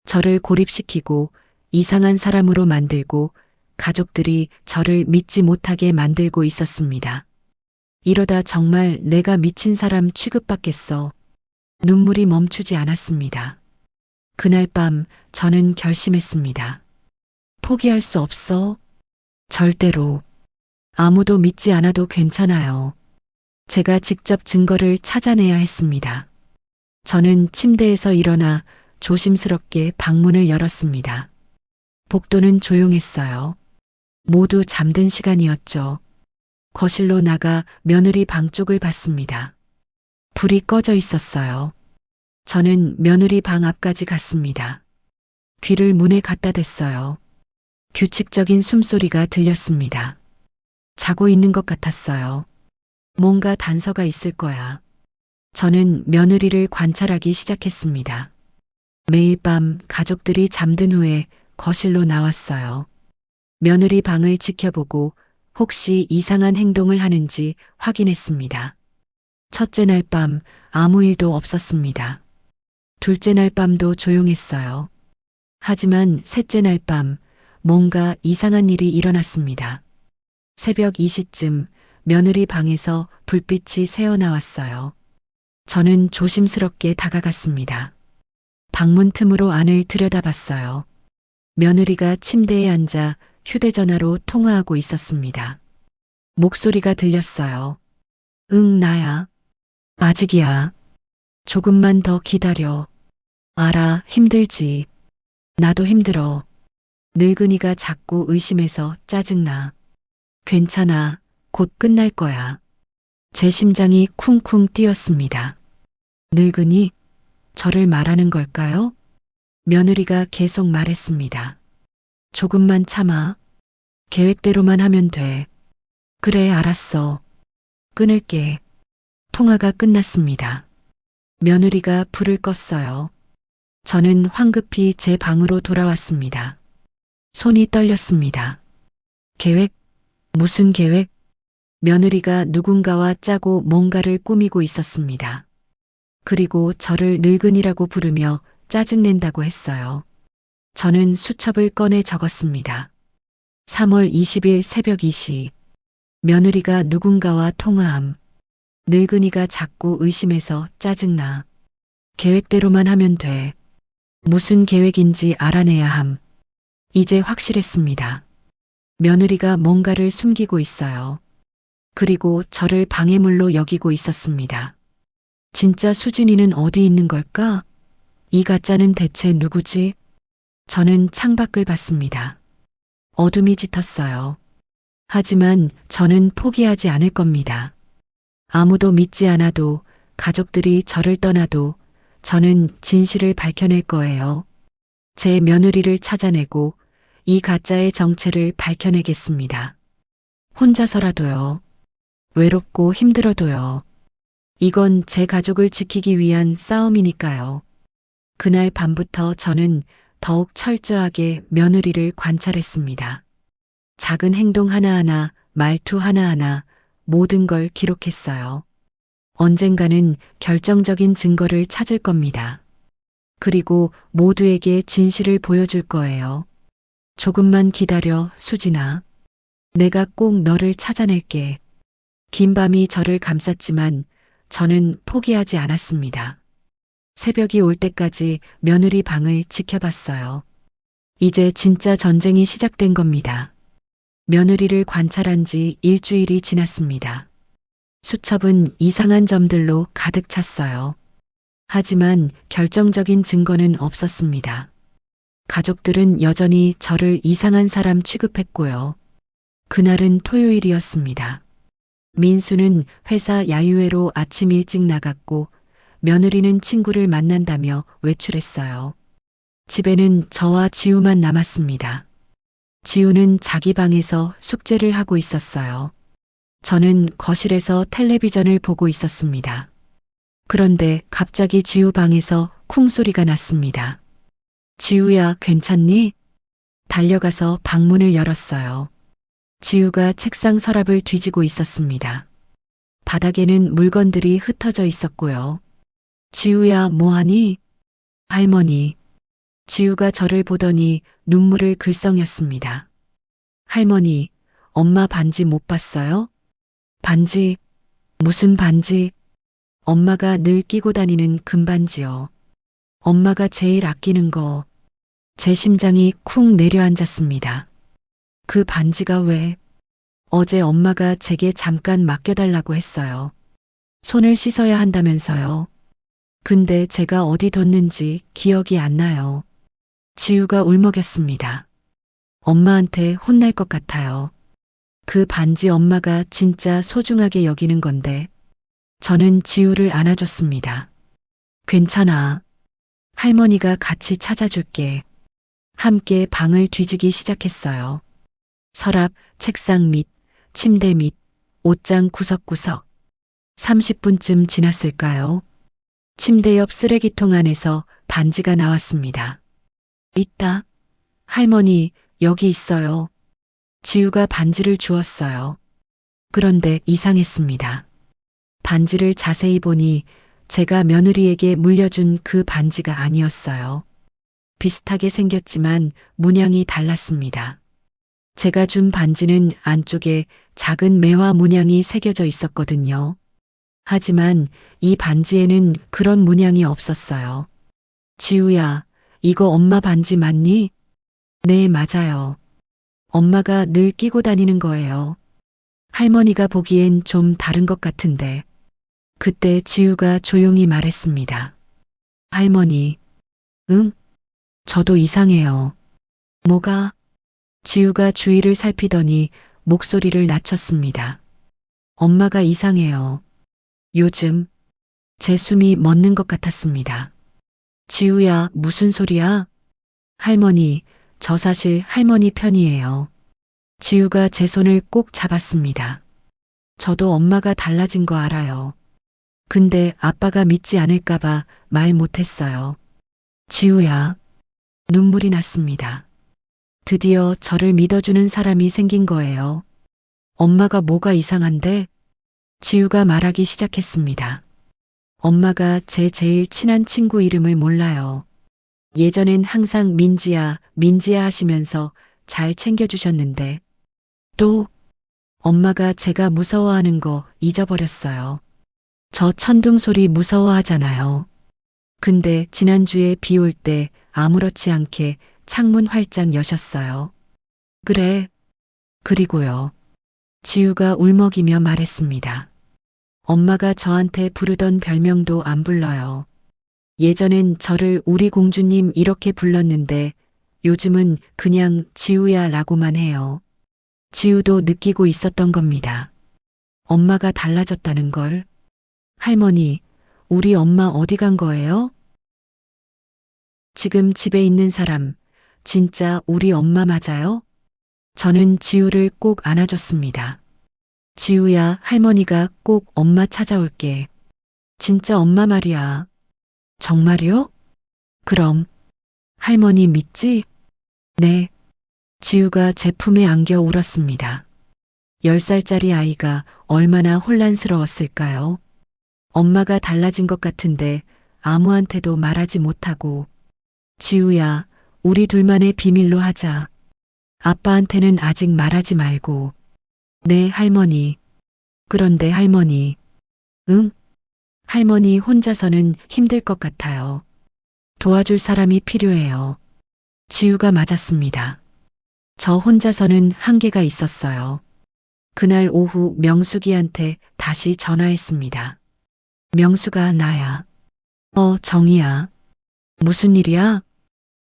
저를 고립시키고 이상한 사람으로 만들고 가족들이 저를 믿지 못하게 만들고 있었습니다. 이러다 정말 내가 미친 사람 취급받겠어. 눈물이 멈추지 않았습니다. 그날 밤 저는 결심했습니다. 포기할 수 없어. 절대로. 아무도 믿지 않아도 괜찮아요. 제가 직접 증거를 찾아내야 했습니다. 저는 침대에서 일어나 조심스럽게 방문을 열었습니다. 복도는 조용했어요. 모두 잠든 시간이었죠. 거실로 나가 며느리 방 쪽을 봤습니다. 불이 꺼져 있었어요. 저는 며느리 방 앞까지 갔습니다. 귀를 문에 갖다 댔어요. 규칙적인 숨소리가 들렸습니다. 자고 있는 것 같았어요. 뭔가 단서가 있을 거야. 저는 며느리를 관찰하기 시작했습니다. 매일 밤 가족들이 잠든 후에 거실로 나왔어요. 며느리 방을 지켜보고 혹시 이상한 행동을 하는지 확인했습니다. 첫째 날 밤 아무 일도 없었습니다. 둘째 날 밤도 조용했어요. 하지만 셋째 날 밤 뭔가 이상한 일이 일어났습니다. 새벽 2시쯤 며느리 방에서 불빛이 새어나왔어요. 저는 조심스럽게 다가갔습니다. 방문 틈으로 안을 들여다봤어요. 며느리가 침대에 앉아 휴대전화로 통화하고 있었습니다. 목소리가 들렸어요. 응, 나야. 아직이야. 조금만 더 기다려. 알아, 힘들지. 나도 힘들어. 늙은이가 자꾸 의심해서 짜증나. 괜찮아. 곧 끝날 거야. 제 심장이 쿵쿵 뛰었습니다. 늙은이? 저를 말하는 걸까요? 며느리가 계속 말했습니다. 조금만 참아. 계획대로만 하면 돼. 그래, 알았어. 끊을게. 통화가 끝났습니다. 며느리가 불을 껐어요. 저는 황급히 제 방으로 돌아왔습니다. 손이 떨렸습니다. 계획? 무슨 계획? 며느리가 누군가와 짜고 뭔가를 꾸미고 있었습니다. 그리고 저를 늙은이라고 부르며 짜증낸다고 했어요. 저는 수첩을 꺼내 적었습니다. 3월 20일 새벽 2시. 며느리가 누군가와 통화함. 늙은이가 자꾸 의심해서 짜증나. 계획대로만 하면 돼. 무슨 계획인지 알아내야 함. 이제 확실했습니다. 며느리가 뭔가를 숨기고 있어요. 그리고 저를 방해물로 여기고 있었습니다. 진짜 수진이는 어디 있는 걸까? 이 가짜는 대체 누구지? 저는 창밖을 봤습니다. 어둠이 짙었어요. 하지만 저는 포기하지 않을 겁니다. 아무도 믿지 않아도 가족들이 저를 떠나도 저는 진실을 밝혀낼 거예요. 제 며느리를 찾아내고 이 가짜의 정체를 밝혀내겠습니다. 혼자서라도요. 외롭고 힘들어도요. 이건 제 가족을 지키기 위한 싸움이니까요. 그날 밤부터 저는 더욱 철저하게 며느리를 관찰했습니다. 작은 행동 하나하나, 말투 하나하나, 모든 걸 기록했어요. 언젠가는 결정적인 증거를 찾을 겁니다. 그리고 모두에게 진실을 보여줄 거예요. 조금만 기다려, 수진아. 내가 꼭 너를 찾아낼게. 긴 밤이 저를 감쌌지만 저는 포기하지 않았습니다. 새벽이 올 때까지 며느리 방을 지켜봤어요. 이제 진짜 전쟁이 시작된 겁니다. 며느리를 관찰한 지 일주일이 지났습니다. 수첩은 이상한 점들로 가득 찼어요. 하지만 결정적인 증거는 없었습니다. 가족들은 여전히 저를 이상한 사람 취급했고요. 그날은 토요일이었습니다. 민수는 회사 야유회로 아침 일찍 나갔고 며느리는 친구를 만난다며 외출했어요. 집에는 저와 지우만 남았습니다. 지우는 자기 방에서 숙제를 하고 있었어요. 저는 거실에서 텔레비전을 보고 있었습니다. 그런데 갑자기 지우 방에서 쿵 소리가 났습니다. 지우야, 괜찮니? 달려가서 방문을 열었어요. 지우가 책상 서랍을 뒤지고 있었습니다. 바닥에는 물건들이 흩어져 있었고요. 지우야, 뭐하니? 할머니. 지우가 저를 보더니 눈물을 글썽였습니다. 할머니, 엄마 반지 못 봤어요? 반지? 무슨 반지? 엄마가 늘 끼고 다니는 금반지요. 엄마가 제일 아끼는 거. 제 심장이 쿵 내려앉았습니다. 그 반지가 왜? 어제 엄마가 제게 잠깐 맡겨달라고 했어요. 손을 씻어야 한다면서요. 근데 제가 어디 뒀는지 기억이 안 나요. 지우가 울먹였습니다. 엄마한테 혼날 것 같아요. 그 반지 엄마가 진짜 소중하게 여기는 건데. 저는 지우를 안아줬습니다. 괜찮아. 할머니가 같이 찾아줄게. 함께 방을 뒤지기 시작했어요. 서랍, 책상 밑, 침대 밑, 옷장 구석구석. 30분쯤 지났을까요? 침대 옆 쓰레기통 안에서 반지가 나왔습니다. 있다. 할머니, 여기 있어요. 지우가 반지를 주었어요. 그런데 이상했습니다. 반지를 자세히 보니 제가 며느리에게 물려준 그 반지가 아니었어요. 비슷하게 생겼지만 문양이 달랐습니다. 제가 준 반지는 안쪽에 작은 매화 문양이 새겨져 있었거든요. 하지만 이 반지에는 그런 문양이 없었어요. 지우야, 이거 엄마 반지 맞니? 네, 맞아요. 엄마가 늘 끼고 다니는 거예요. 할머니가 보기엔 좀 다른 것 같은데. 그때 지우가 조용히 말했습니다. 할머니, 응? 저도 이상해요. 뭐가? 지우가 주위를 살피더니 목소리를 낮췄습니다. 엄마가 이상해요. 요즘 제 숨이 멎는 것 같았습니다. 지우야, 무슨 소리야? 할머니, 저 사실 할머니 편이에요. 지우가 제 손을 꼭 잡았습니다. 저도 엄마가 달라진 거 알아요. 근데 아빠가 믿지 않을까봐 말 못했어요. 지우야. 눈물이 났습니다. 드디어 저를 믿어주는 사람이 생긴 거예요. 엄마가 뭐가 이상한데? 지우가 말하기 시작했습니다. 엄마가 제 제일 친한 친구 이름을 몰라요. 예전엔 항상 민지야, 민지야 하시면서 잘 챙겨주셨는데 또 엄마가 제가 무서워하는 거 잊어버렸어요. 저 천둥 소리 무서워하잖아요. 근데 지난주에 비 올 때 아무렇지 않게 창문 활짝 여셨어요. 그래. 그리고요. 지우가 울먹이며 말했습니다. 엄마가 저한테 부르던 별명도 안 불러요. 예전엔 저를 우리 공주님 이렇게 불렀는데 요즘은 그냥 지우야 라고만 해요. 지우도 느끼고 있었던 겁니다. 엄마가 달라졌다는 걸. 할머니, 우리 엄마 어디 간 거예요? 지금 집에 있는 사람, 진짜 우리 엄마 맞아요? 저는 지우를 꼭 안아줬습니다. 지우야, 할머니가 꼭 엄마 찾아올게. 진짜 엄마 말이야. 정말요? 그럼, 할머니 믿지? 네. 지우가 제 품에 안겨 울었습니다. 10살짜리 아이가 얼마나 혼란스러웠을까요? 엄마가 달라진 것 같은데 아무한테도 말하지 못하고, 지우야, 우리 둘만의 비밀로 하자. 아빠한테는 아직 말하지 말고. 네, 할머니. 그런데 할머니. 응? 할머니 혼자서는 힘들 것 같아요. 도와줄 사람이 필요해요. 지우가 맞았습니다. 저 혼자서는 한계가 있었어요. 그날 오후 명숙이한테 다시 전화했습니다. 명숙아, 나야. 정희야. 무슨 일이야?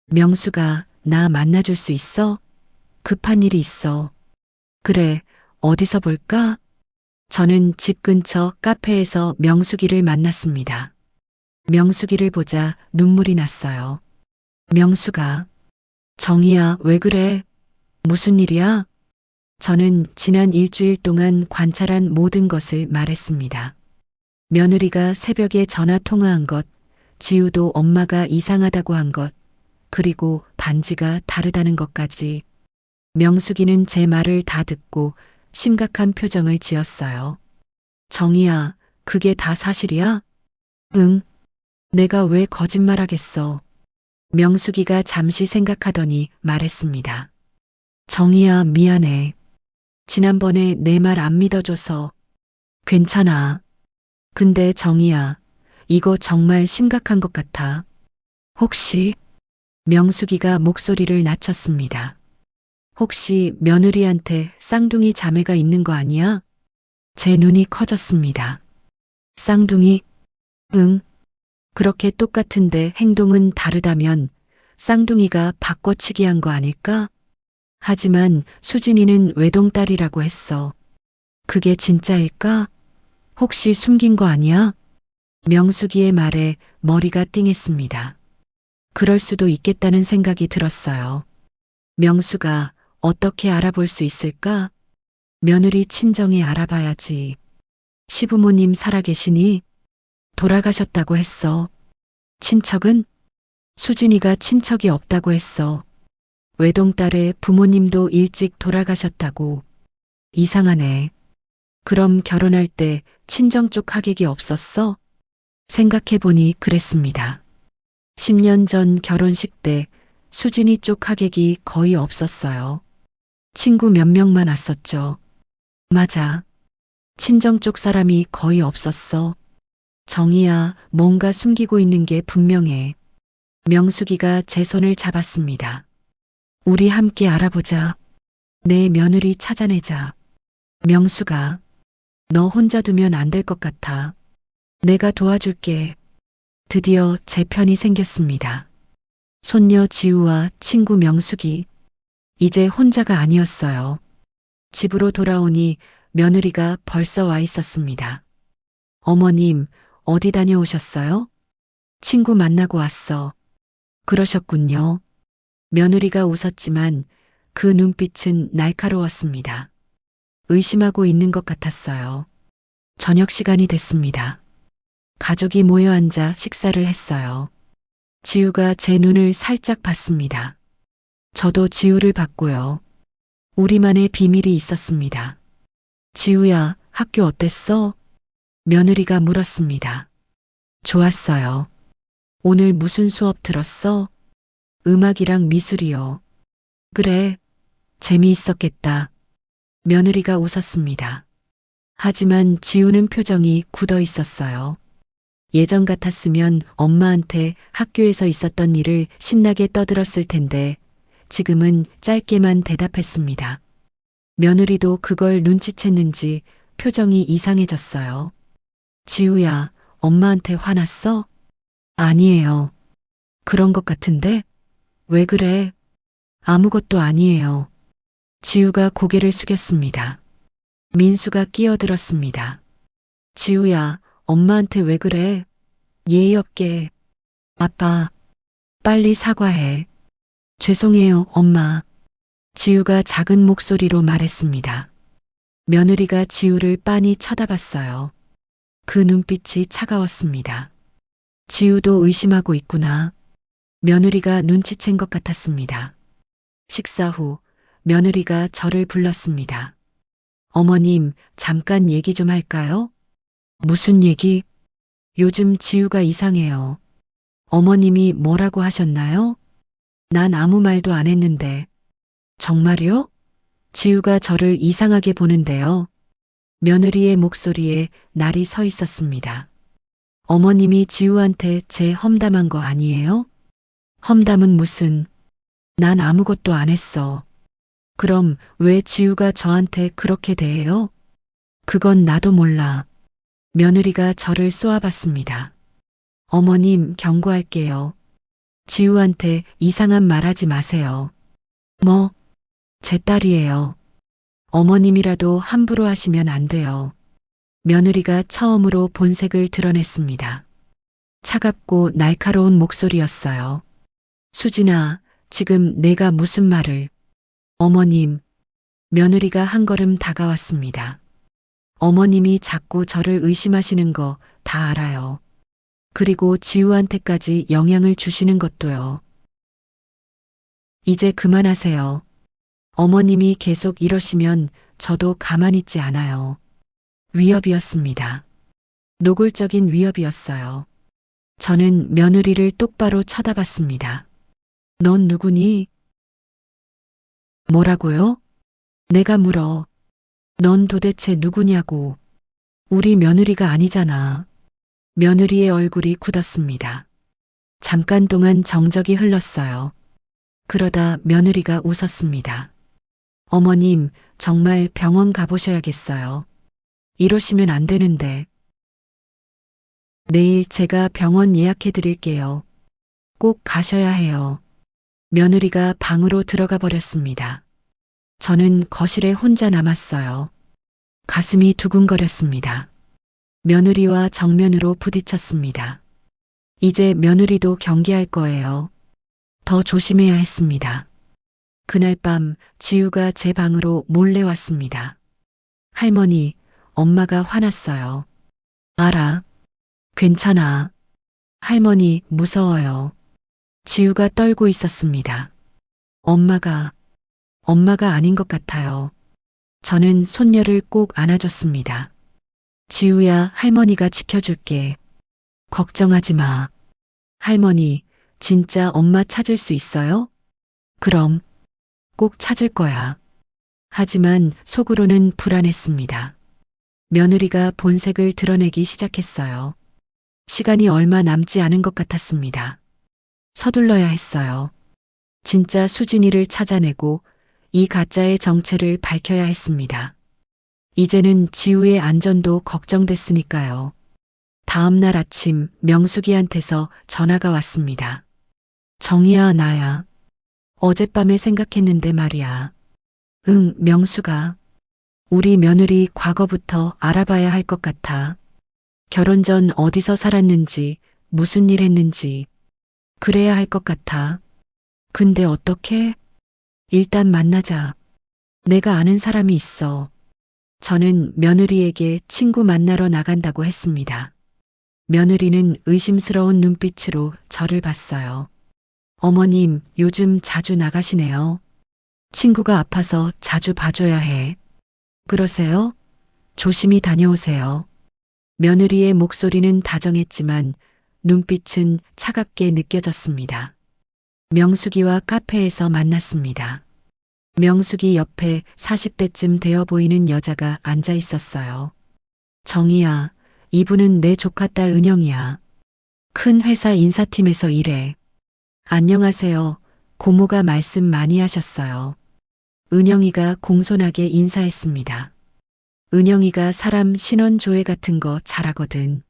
명숙아, 나 만나줄 수 있어? 급한 일이 있어. 그래, 어디서 볼까? 저는 집 근처 카페에서 명숙이를 만났습니다. 명숙이를 보자 눈물이 났어요. 명숙아, 정희야, 왜 그래? 무슨 일이야? 저는 지난 일주일 동안 관찰한 모든 것을 말했습니다. 며느리가 새벽에 전화 통화한 것, 지우도 엄마가 이상하다고 한 것, 그리고 반지가 다르다는 것까지. 명숙이는 제 말을 다 듣고 심각한 표정을 지었어요. 정희야, 그게 다 사실이야? 응. 내가 왜 거짓말하겠어. 명숙이가 잠시 생각하더니 말했습니다. 정희야, 미안해. 지난번에 내 말 안 믿어줘서. 괜찮아. 근데 정희야, 이거 정말 심각한 것 같아. 혹시? 명숙이가 목소리를 낮췄습니다. 혹시 며느리한테 쌍둥이 자매가 있는 거 아니야? 제 눈이 커졌습니다. 쌍둥이? 응. 그렇게 똑같은데 행동은 다르다면 쌍둥이가 바꿔치기 한 거 아닐까? 하지만 수진이는 외동딸이라고 했어. 그게 진짜일까? 혹시 숨긴 거 아니야? 명숙이의 말에 머리가 띵했습니다. 그럴 수도 있겠다는 생각이 들었어요. 명수가 어떻게 알아볼 수 있을까? 며느리 친정에 알아봐야지. 시부모님 살아계시니? 돌아가셨다고 했어. 친척은? 수진이가 친척이 없다고 했어. 외동딸의 부모님도 일찍 돌아가셨다고. 이상하네. 그럼 결혼할 때 친정 쪽 하객이 없었어? 생각해보니 그랬습니다. 10년 전 결혼식 때 수진이 쪽 하객이 거의 없었어요. 친구 몇 명만 왔었죠. 맞아. 친정 쪽 사람이 거의 없었어. 정희야, 뭔가 숨기고 있는 게 분명해. 명숙이가 제 손을 잡았습니다. 우리 함께 알아보자. 내 며느리 찾아내자. 명숙아, 너 혼자 두면 안 될 것 같아. 내가 도와줄게. 드디어 제 편이 생겼습니다. 손녀 지우와 친구 명숙이 이제 혼자가 아니었어요. 집으로 돌아오니 며느리가 벌써 와 있었습니다. 어머님, 어디 다녀오셨어요? 친구 만나고 왔어. 그러셨군요. 며느리가 웃었지만 그 눈빛은 날카로웠습니다. 의심하고 있는 것 같았어요. 저녁 시간이 됐습니다. 가족이 모여 앉아 식사를 했어요. 지우가 제 눈을 살짝 봤습니다. 저도 지우를 봤고요. 우리만의 비밀이 있었습니다. 지우야, 학교 어땠어? 며느리가 물었습니다. 좋았어요. 오늘 무슨 수업 들었어? 음악이랑 미술이요. 그래, 재미있었겠다. 며느리가 웃었습니다. 하지만 지우는 표정이 굳어 있었어요. 예전 같았으면 엄마한테 학교에서 있었던 일을 신나게 떠들었을 텐데 지금은 짧게만 대답했습니다. 며느리도 그걸 눈치챘는지 표정이 이상해졌어요. 지우야, 엄마한테 화났어? 아니에요. 그런 것 같은데? 왜 그래? 아무것도 아니에요. 지우가 고개를 숙였습니다. 민수가 끼어들었습니다. 지우야, 엄마한테 왜 그래? 예의 없게. 아빠, 빨리 사과해. 죄송해요, 엄마. 지우가 작은 목소리로 말했습니다. 며느리가 지우를 빤히 쳐다봤어요. 그 눈빛이 차가웠습니다. 지우도 의심하고 있구나. 며느리가 눈치챈 것 같았습니다. 식사 후 며느리가 저를 불렀습니다. 어머님, 잠깐 얘기 좀 할까요? 무슨 얘기? 요즘 지우가 이상해요. 어머님이 뭐라고 하셨나요? 난 아무 말도 안 했는데. 정말요? 지우가 저를 이상하게 보는데요. 며느리의 목소리에 날이 서 있었습니다. 어머님이 지우한테 제 험담한 거 아니에요? 험담은 무슨? 난 아무것도 안 했어. 그럼 왜 지우가 저한테 그렇게 대해요? 그건 나도 몰라. 며느리가 저를 쏘아봤습니다. 어머님, 경고할게요. 지우한테 이상한 말 하지 마세요. 뭐? 제 딸이에요. 어머님이라도 함부로 하시면 안 돼요. 며느리가 처음으로 본색을 드러냈습니다. 차갑고 날카로운 목소리였어요. 수진아, 지금 내가 무슨 말을... 어머님, 며느리가 한 걸음 다가왔습니다. 어머님이 자꾸 저를 의심하시는 거 다 알아요. 그리고 지우한테까지 영향을 주시는 것도요. 이제 그만하세요. 어머님이 계속 이러시면 저도 가만히 있지 않아요. 위협이었습니다. 노골적인 위협이었어요. 저는 며느리를 똑바로 쳐다봤습니다. 넌 누구니? 뭐라고요? 내가 물어. 넌 도대체 누구냐고. 우리 며느리가 아니잖아. 며느리의 얼굴이 굳었습니다. 잠깐 동안 정적이 흘렀어요. 그러다 며느리가 웃었습니다. 어머님, 정말 병원 가보셔야겠어요. 이러시면 안 되는데. 내일 제가 병원 예약해 드릴게요. 꼭 가셔야 해요. 며느리가 방으로 들어가 버렸습니다. 저는 거실에 혼자 남았어요. 가슴이 두근거렸습니다. 며느리와 정면으로 부딪혔습니다. 이제 며느리도 경계할 거예요. 더 조심해야 했습니다. 그날 밤 지우가 제 방으로 몰래 왔습니다. 할머니, 엄마가 화났어요. 알아. 괜찮아. 할머니, 무서워요. 지우가 떨고 있었습니다. 엄마가 아닌 것 같아요. 저는 손녀를 꼭 안아줬습니다. 지우야, 할머니가 지켜줄게. 걱정하지 마. 할머니, 진짜 엄마 찾을 수 있어요? 그럼 꼭 찾을 거야. 하지만 속으로는 불안했습니다. 며느리가 본색을 드러내기 시작했어요. 시간이 얼마 남지 않은 것 같았습니다. 서둘러야 했어요. 진짜 수진이를 찾아내고 이 가짜의 정체를 밝혀야 했습니다. 이제는 지우의 안전도 걱정됐으니까요. 다음 날 아침 명숙이한테서 전화가 왔습니다. 정희야, 나야. 어젯밤에 생각했는데 말이야. 응, 명숙아. 우리 며느리 과거부터 알아봐야 할 것 같아. 결혼 전 어디서 살았는지, 무슨 일 했는지. 그래야 할 것 같아. 근데 어떻게? 일단 만나자. 내가 아는 사람이 있어. 저는 며느리에게 친구 만나러 나간다고 했습니다. 며느리는 의심스러운 눈빛으로 저를 봤어요. 어머님, 요즘 자주 나가시네요. 친구가 아파서 자주 봐줘야 해. 그러세요? 조심히 다녀오세요. 며느리의 목소리는 다정했지만 눈빛은 차갑게 느껴졌습니다. 명숙이와 카페에서 만났습니다. 명숙이 옆에 40대쯤 되어 보이는 여자가 앉아 있었어요. 정희야, 이분은 내 조카딸 은영이야. 큰 회사 인사팀에서 일해. 안녕하세요. 고모가 말씀 많이 하셨어요. 은영이가 공손하게 인사했습니다. 은영이가 사람 신원 조회 같은 거 잘하거든.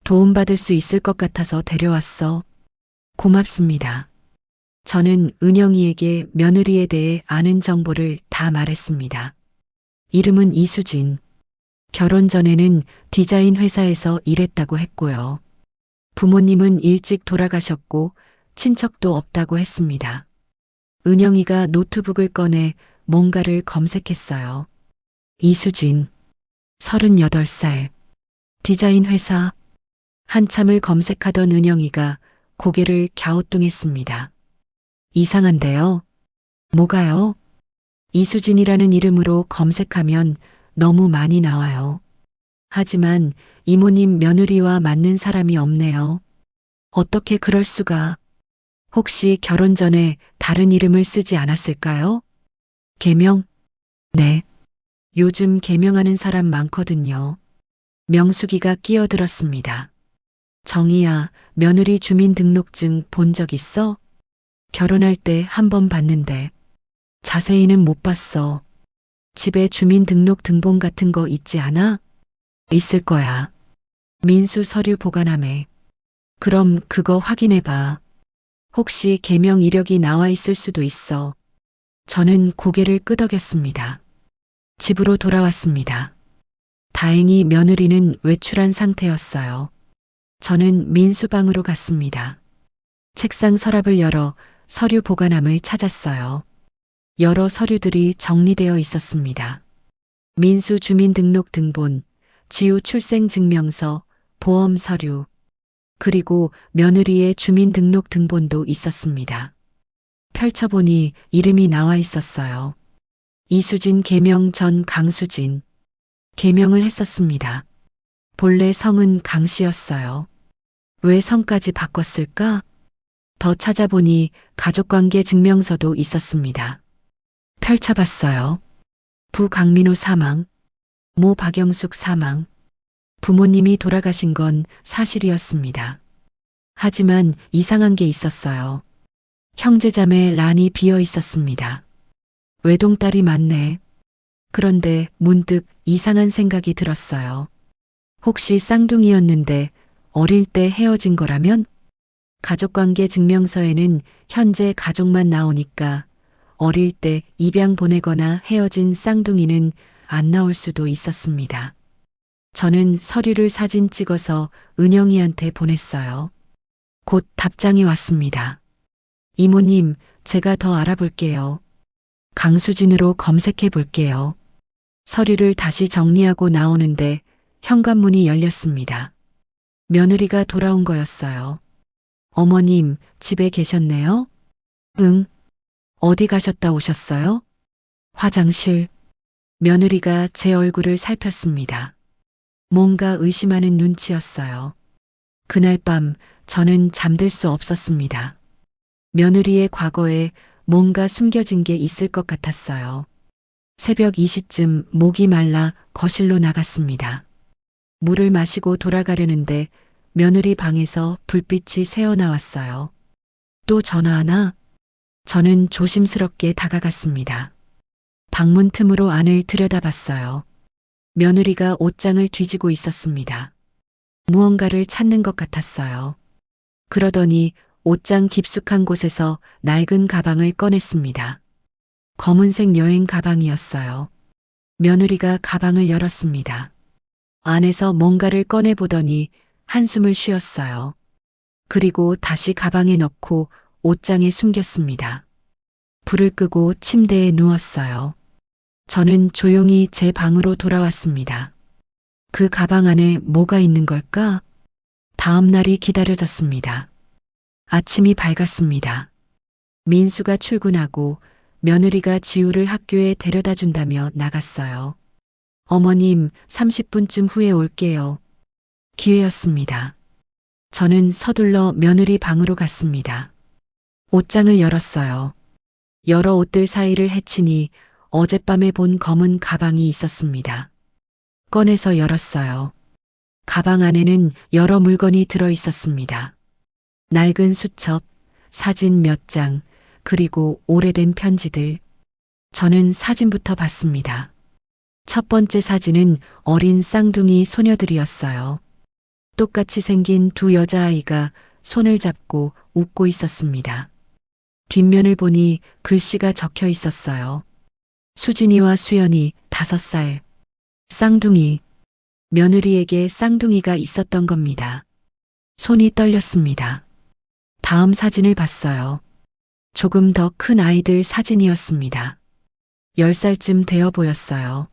도움받을 수 있을 것 같아서 데려왔어. 고맙습니다. 저는 은영이에게 며느리에 대해 아는 정보를 다 말했습니다. 이름은 이수진. 결혼 전에는 디자인 회사에서 일했다고 했고요. 부모님은 일찍 돌아가셨고 친척도 없다고 했습니다. 은영이가 노트북을 꺼내 뭔가를 검색했어요. 이수진, 38살, 디자인 회사. 한참을 검색하던 은영이가 고개를 갸우뚱했습니다. 이상한데요? 뭐가요? 이수진이라는 이름으로 검색하면 너무 많이 나와요. 하지만 이모님 며느리와 맞는 사람이 없네요. 어떻게 그럴 수가? 혹시 결혼 전에 다른 이름을 쓰지 않았을까요? 개명? 네. 요즘 개명하는 사람 많거든요. 명숙이가 끼어들었습니다. 정희야, 며느리 주민등록증 본 적 있어? 결혼할 때 한 번 봤는데. 자세히는 못 봤어. 집에 주민등록 등본 같은 거 있지 않아? 있을 거야. 민수 서류 보관함에. 그럼 그거 확인해봐. 혹시 개명 이력이 나와 있을 수도 있어. 저는 고개를 끄덕였습니다. 집으로 돌아왔습니다. 다행히 며느리는 외출한 상태였어요. 저는 민수 방으로 갔습니다. 책상 서랍을 열어 서류 보관함을 찾았어요. 여러 서류들이 정리되어 있었습니다. 민수 주민등록 등본, 지우 출생증명서, 보험 서류, 그리고 며느리의 주민등록 등본도 있었습니다. 펼쳐보니 이름이 나와 있었어요. 이수진 개명 전 강수진. 개명을 했었습니다. 본래 성은 강씨였어요. 왜 성까지 바꿨을까? 더 찾아보니 가족관계 증명서도 있었습니다. 펼쳐봤어요. 부 강민호 사망, 모 박영숙 사망. 부모님이 돌아가신 건 사실이었습니다. 하지만 이상한 게 있었어요. 형제자매 란이 비어 있었습니다. 외동딸이 많네. 그런데 문득 이상한 생각이 들었어요. 혹시 쌍둥이였는데 어릴 때 헤어진 거라면? 가족관계 증명서에는 현재 가족만 나오니까 어릴 때 입양 보내거나 헤어진 쌍둥이는 안 나올 수도 있었습니다. 저는 서류를 사진 찍어서 은영이한테 보냈어요. 곧 답장이 왔습니다. 이모님, 제가 더 알아볼게요. 강수진으로 검색해 볼게요. 서류를 다시 정리하고 나오는데 현관문이 열렸습니다. 며느리가 돌아온 거였어요. 어머님, 집에 계셨네요? 응. 어디 가셨다 오셨어요? 화장실. 며느리가 제 얼굴을 살폈습니다. 뭔가 의심하는 눈치였어요. 그날 밤 저는 잠들 수 없었습니다. 며느리의 과거에 뭔가 숨겨진 게 있을 것 같았어요. 새벽 2시쯤 목이 말라 거실로 나갔습니다. 물을 마시고 돌아가려는데 며느리 방에서 불빛이 새어나왔어요. 또 전화하나? 저는 조심스럽게 다가갔습니다. 방문 틈으로 안을 들여다봤어요. 며느리가 옷장을 뒤지고 있었습니다. 무언가를 찾는 것 같았어요. 그러더니 옷장 깊숙한 곳에서 낡은 가방을 꺼냈습니다. 검은색 여행 가방이었어요. 며느리가 가방을 열었습니다. 안에서 뭔가를 꺼내보더니 한숨을 쉬었어요. 그리고 다시 가방에 넣고 옷장에 숨겼습니다. 불을 끄고 침대에 누웠어요. 저는 조용히 제 방으로 돌아왔습니다. 그 가방 안에 뭐가 있는 걸까? 다음 날이 기다려졌습니다. 아침이 밝았습니다. 민수가 출근하고 며느리가 지우를 학교에 데려다 준다며 나갔어요. 어머님, 30분쯤 후에 올게요. 기회였습니다. 저는 서둘러 며느리 방으로 갔습니다. 옷장을 열었어요. 여러 옷들 사이를 헤치니 어젯밤에 본 검은 가방이 있었습니다. 꺼내서 열었어요. 가방 안에는 여러 물건이 들어 있었습니다. 낡은 수첩, 사진 몇 장, 그리고 오래된 편지들. 저는 사진부터 봤습니다. 첫 번째 사진은 어린 쌍둥이 소녀들이었어요. 똑같이 생긴 두 여자아이가 손을 잡고 웃고 있었습니다. 뒷면을 보니 글씨가 적혀 있었어요. 수진이와 수연이 5살. 쌍둥이. 며느리에게 쌍둥이가 있었던 겁니다. 손이 떨렸습니다. 다음 사진을 봤어요. 조금 더 큰 아이들 사진이었습니다. 10살쯤 되어 보였어요.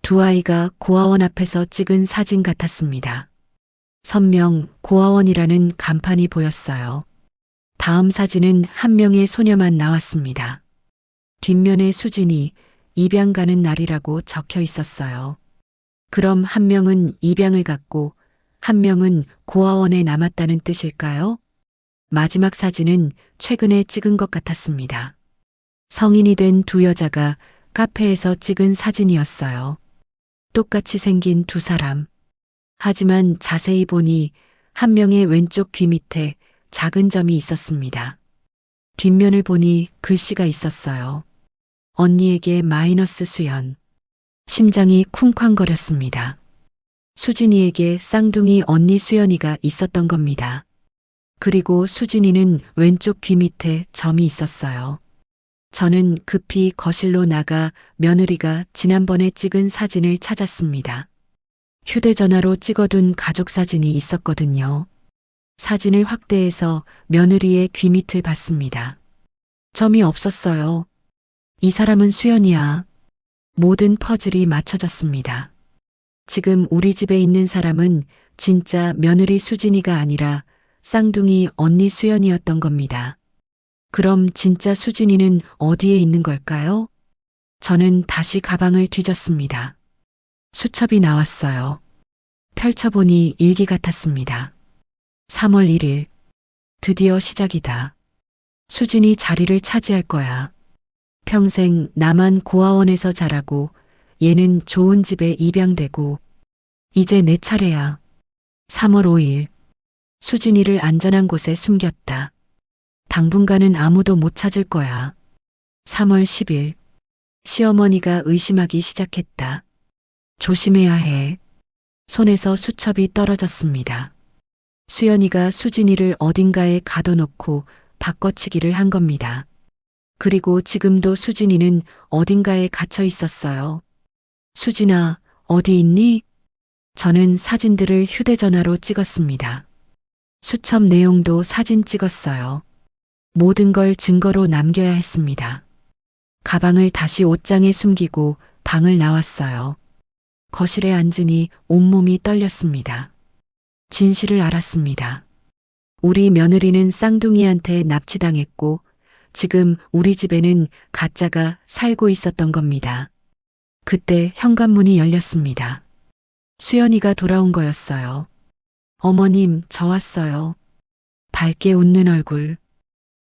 두 아이가 고아원 앞에서 찍은 사진 같았습니다. 선명 고아원이라는 간판이 보였어요. 다음 사진은 한 명의 소녀만 나왔습니다. 뒷면에 수진이 입양 가는 날이라고 적혀 있었어요. 그럼 한 명은 입양을 갔고 한 명은 고아원에 남았다는 뜻일까요? 마지막 사진은 최근에 찍은 것 같았습니다. 성인이 된 두 여자가 카페에서 찍은 사진이었어요. 똑같이 생긴 두 사람. 하지만 자세히 보니 한 명의 왼쪽 귀 밑에 작은 점이 있었습니다. 뒷면을 보니 글씨가 있었어요. 언니에게 마이너스 수연. 심장이 쿵쾅거렸습니다. 수진이에게 쌍둥이 언니 수연이가 있었던 겁니다. 그리고 수진이는 왼쪽 귀 밑에 점이 있었어요. 저는 급히 거실로 나가 며느리가 지난번에 찍은 사진을 찾았습니다. 휴대전화로 찍어둔 가족 사진이 있었거든요. 사진을 확대해서 며느리의 귀 밑을 봤습니다. 점이 없었어요. 이 사람은 수연이야. 모든 퍼즐이 맞춰졌습니다. 지금 우리 집에 있는 사람은 진짜 며느리 수진이가 아니라 쌍둥이 언니 수연이었던 겁니다. 그럼 진짜 수진이는 어디에 있는 걸까요? 저는 다시 가방을 뒤졌습니다. 수첩이 나왔어요. 펼쳐보니 일기 같았습니다. 3월 1일. 드디어 시작이다. 수진이 자리를 차지할 거야. 평생 나만 고아원에서 자라고 얘는 좋은 집에 입양되고 이제 내 차례야. 3월 5일. 수진이를 안전한 곳에 숨겼다. 당분간은 아무도 못 찾을 거야. 3월 10일. 시어머니가 의심하기 시작했다. 조심해야 해. 손에서 수첩이 떨어졌습니다. 수연이가 수진이를 어딘가에 가둬놓고 바꿔치기를 한 겁니다. 그리고 지금도 수진이는 어딘가에 갇혀 있었어요. 수진아, 어디 있니? 저는 사진들을 휴대전화로 찍었습니다. 수첩 내용도 사진 찍었어요. 모든 걸 증거로 남겨야 했습니다. 가방을 다시 옷장에 숨기고 방을 나왔어요. 거실에 앉으니 온몸이 떨렸습니다. 진실을 알았습니다. 우리 며느리는 쌍둥이한테 납치당했고 지금 우리 집에는 가짜가 살고 있었던 겁니다. 그때 현관문이 열렸습니다. 수연이가 돌아온 거였어요. 어머님, 저 왔어요. 밝게 웃는 얼굴.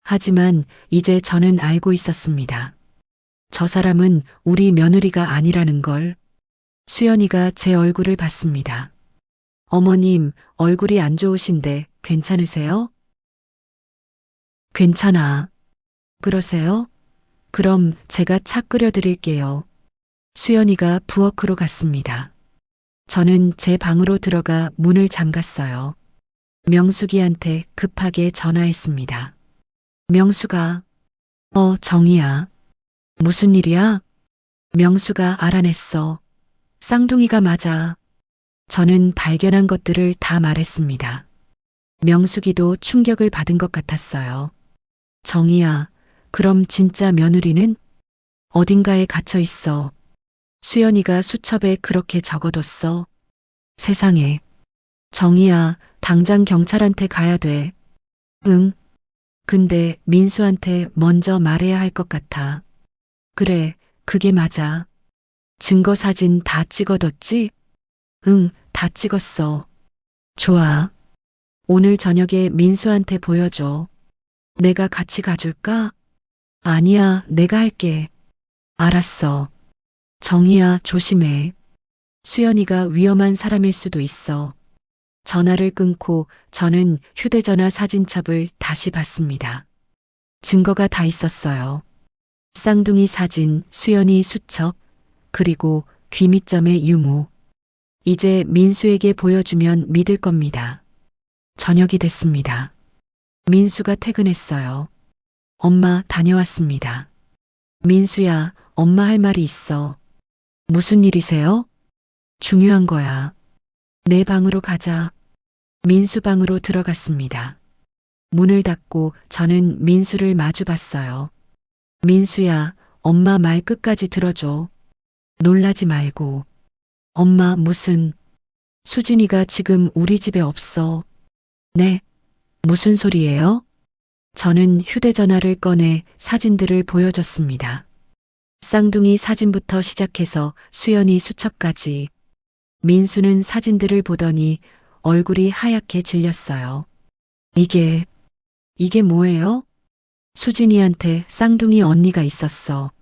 하지만 이제 저는 알고 있었습니다. 저 사람은 우리 며느리가 아니라는 걸. 수연이가 제 얼굴을 봤습니다. 어머님, 얼굴이 안 좋으신데 괜찮으세요? 괜찮아. 그러세요? 그럼 제가 차 끓여드릴게요. 수연이가 부엌으로 갔습니다. 저는 제 방으로 들어가 문을 잠갔어요. 명숙이한테 급하게 전화했습니다. 명숙아. 정희야. 무슨 일이야? 명수가 알아냈어. 쌍둥이가 맞아. 저는 발견한 것들을 다 말했습니다. 명숙이도 충격을 받은 것 같았어요. 정희야, 그럼 진짜 며느리는? 어딘가에 갇혀 있어. 수연이가 수첩에 그렇게 적어뒀어. 세상에. 정희야, 당장 경찰한테 가야 돼. 응. 근데 민수한테 먼저 말해야 할 것 같아. 그래, 그게 맞아. 증거 사진 다 찍어뒀지? 응, 다 찍었어. 좋아. 오늘 저녁에 민수한테 보여줘. 내가 같이 가줄까? 아니야, 내가 할게. 알았어. 정희야, 조심해. 수연이가 위험한 사람일 수도 있어. 전화를 끊고 저는 휴대전화 사진첩을 다시 봤습니다. 증거가 다 있었어요. 쌍둥이 사진, 수연이 수첩, 그리고 귀밑점의 유무. 이제 민수에게 보여주면 믿을 겁니다. 저녁이 됐습니다. 민수가 퇴근했어요. 엄마 다녀왔습니다. 민수야, 엄마 할 말이 있어. 무슨 일이세요? 중요한 거야. 내 방으로 가자. 민수 방으로 들어갔습니다. 문을 닫고 저는 민수를 마주 봤어요. 민수야, 엄마 말 끝까지 들어줘. 놀라지 말고. 엄마 무슨, 수진이가 지금 우리 집에 없어. 네? 무슨 소리예요? 저는 휴대전화를 꺼내 사진들을 보여줬습니다. 쌍둥이 사진부터 시작해서 수연이 수첩까지. 민수는 사진들을 보더니 얼굴이 하얗게 질렸어요. 이게 뭐예요? 수진이한테 쌍둥이 언니가 있었어.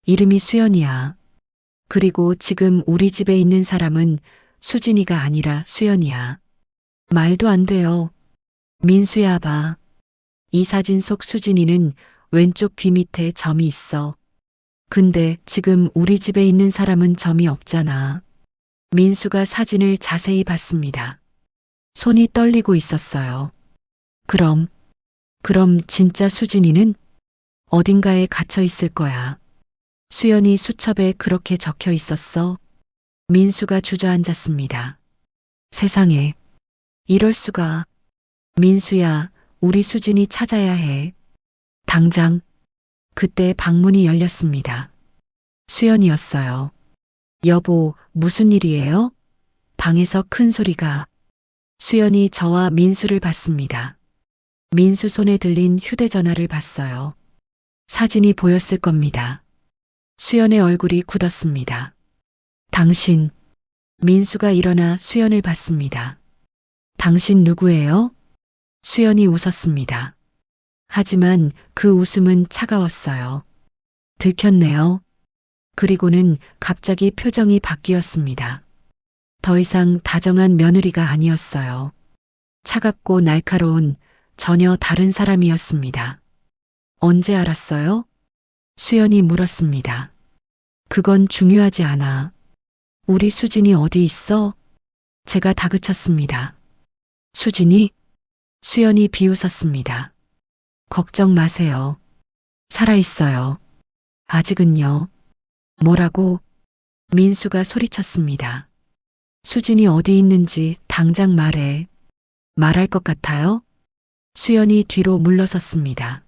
이름이 수연이야. 그리고 지금 우리 집에 있는 사람은 수진이가 아니라 수연이야. 말도 안 돼요. 민수야 봐. 이 사진 속 수진이는 왼쪽 귀 밑에 점이 있어. 근데 지금 우리 집에 있는 사람은 점이 없잖아. 민수가 사진을 자세히 봤습니다. 손이 떨리고 있었어요. 그럼 진짜 수진이는 어딘가에 갇혀 있을 거야. 수연이 수첩에 그렇게 적혀 있었어. 민수가 주저앉았습니다. 세상에, 이럴 수가. 민수야, 우리 수진이 찾아야 해. 당장. 그때 방문이 열렸습니다. 수연이었어요. 여보, 무슨 일이에요? 방에서 큰 소리가. 수연이 저와 민수를 봤습니다. 민수 손에 들린 휴대전화를 봤어요. 사진이 보였을 겁니다. 수연의 얼굴이 굳었습니다. 당신. 민수가 일어나 수연을 봤습니다. 당신 누구예요? 수연이 웃었습니다. 하지만 그 웃음은 차가웠어요. 들켰네요. 그리고는 갑자기 표정이 바뀌었습니다. 더 이상 다정한 며느리가 아니었어요. 차갑고 날카로운 전혀 다른 사람이었습니다. 언제 알았어요? 수연이 물었습니다. 그건 중요하지 않아. 우리 수진이 어디 있어? 제가 다그쳤습니다. 수진이? 수연이 비웃었습니다. 걱정 마세요. 살아있어요. 아직은요. 뭐라고? 민수가 소리쳤습니다. 수진이 어디 있는지 당장 말해. 말할 것 같아요? 수연이 뒤로 물러섰습니다.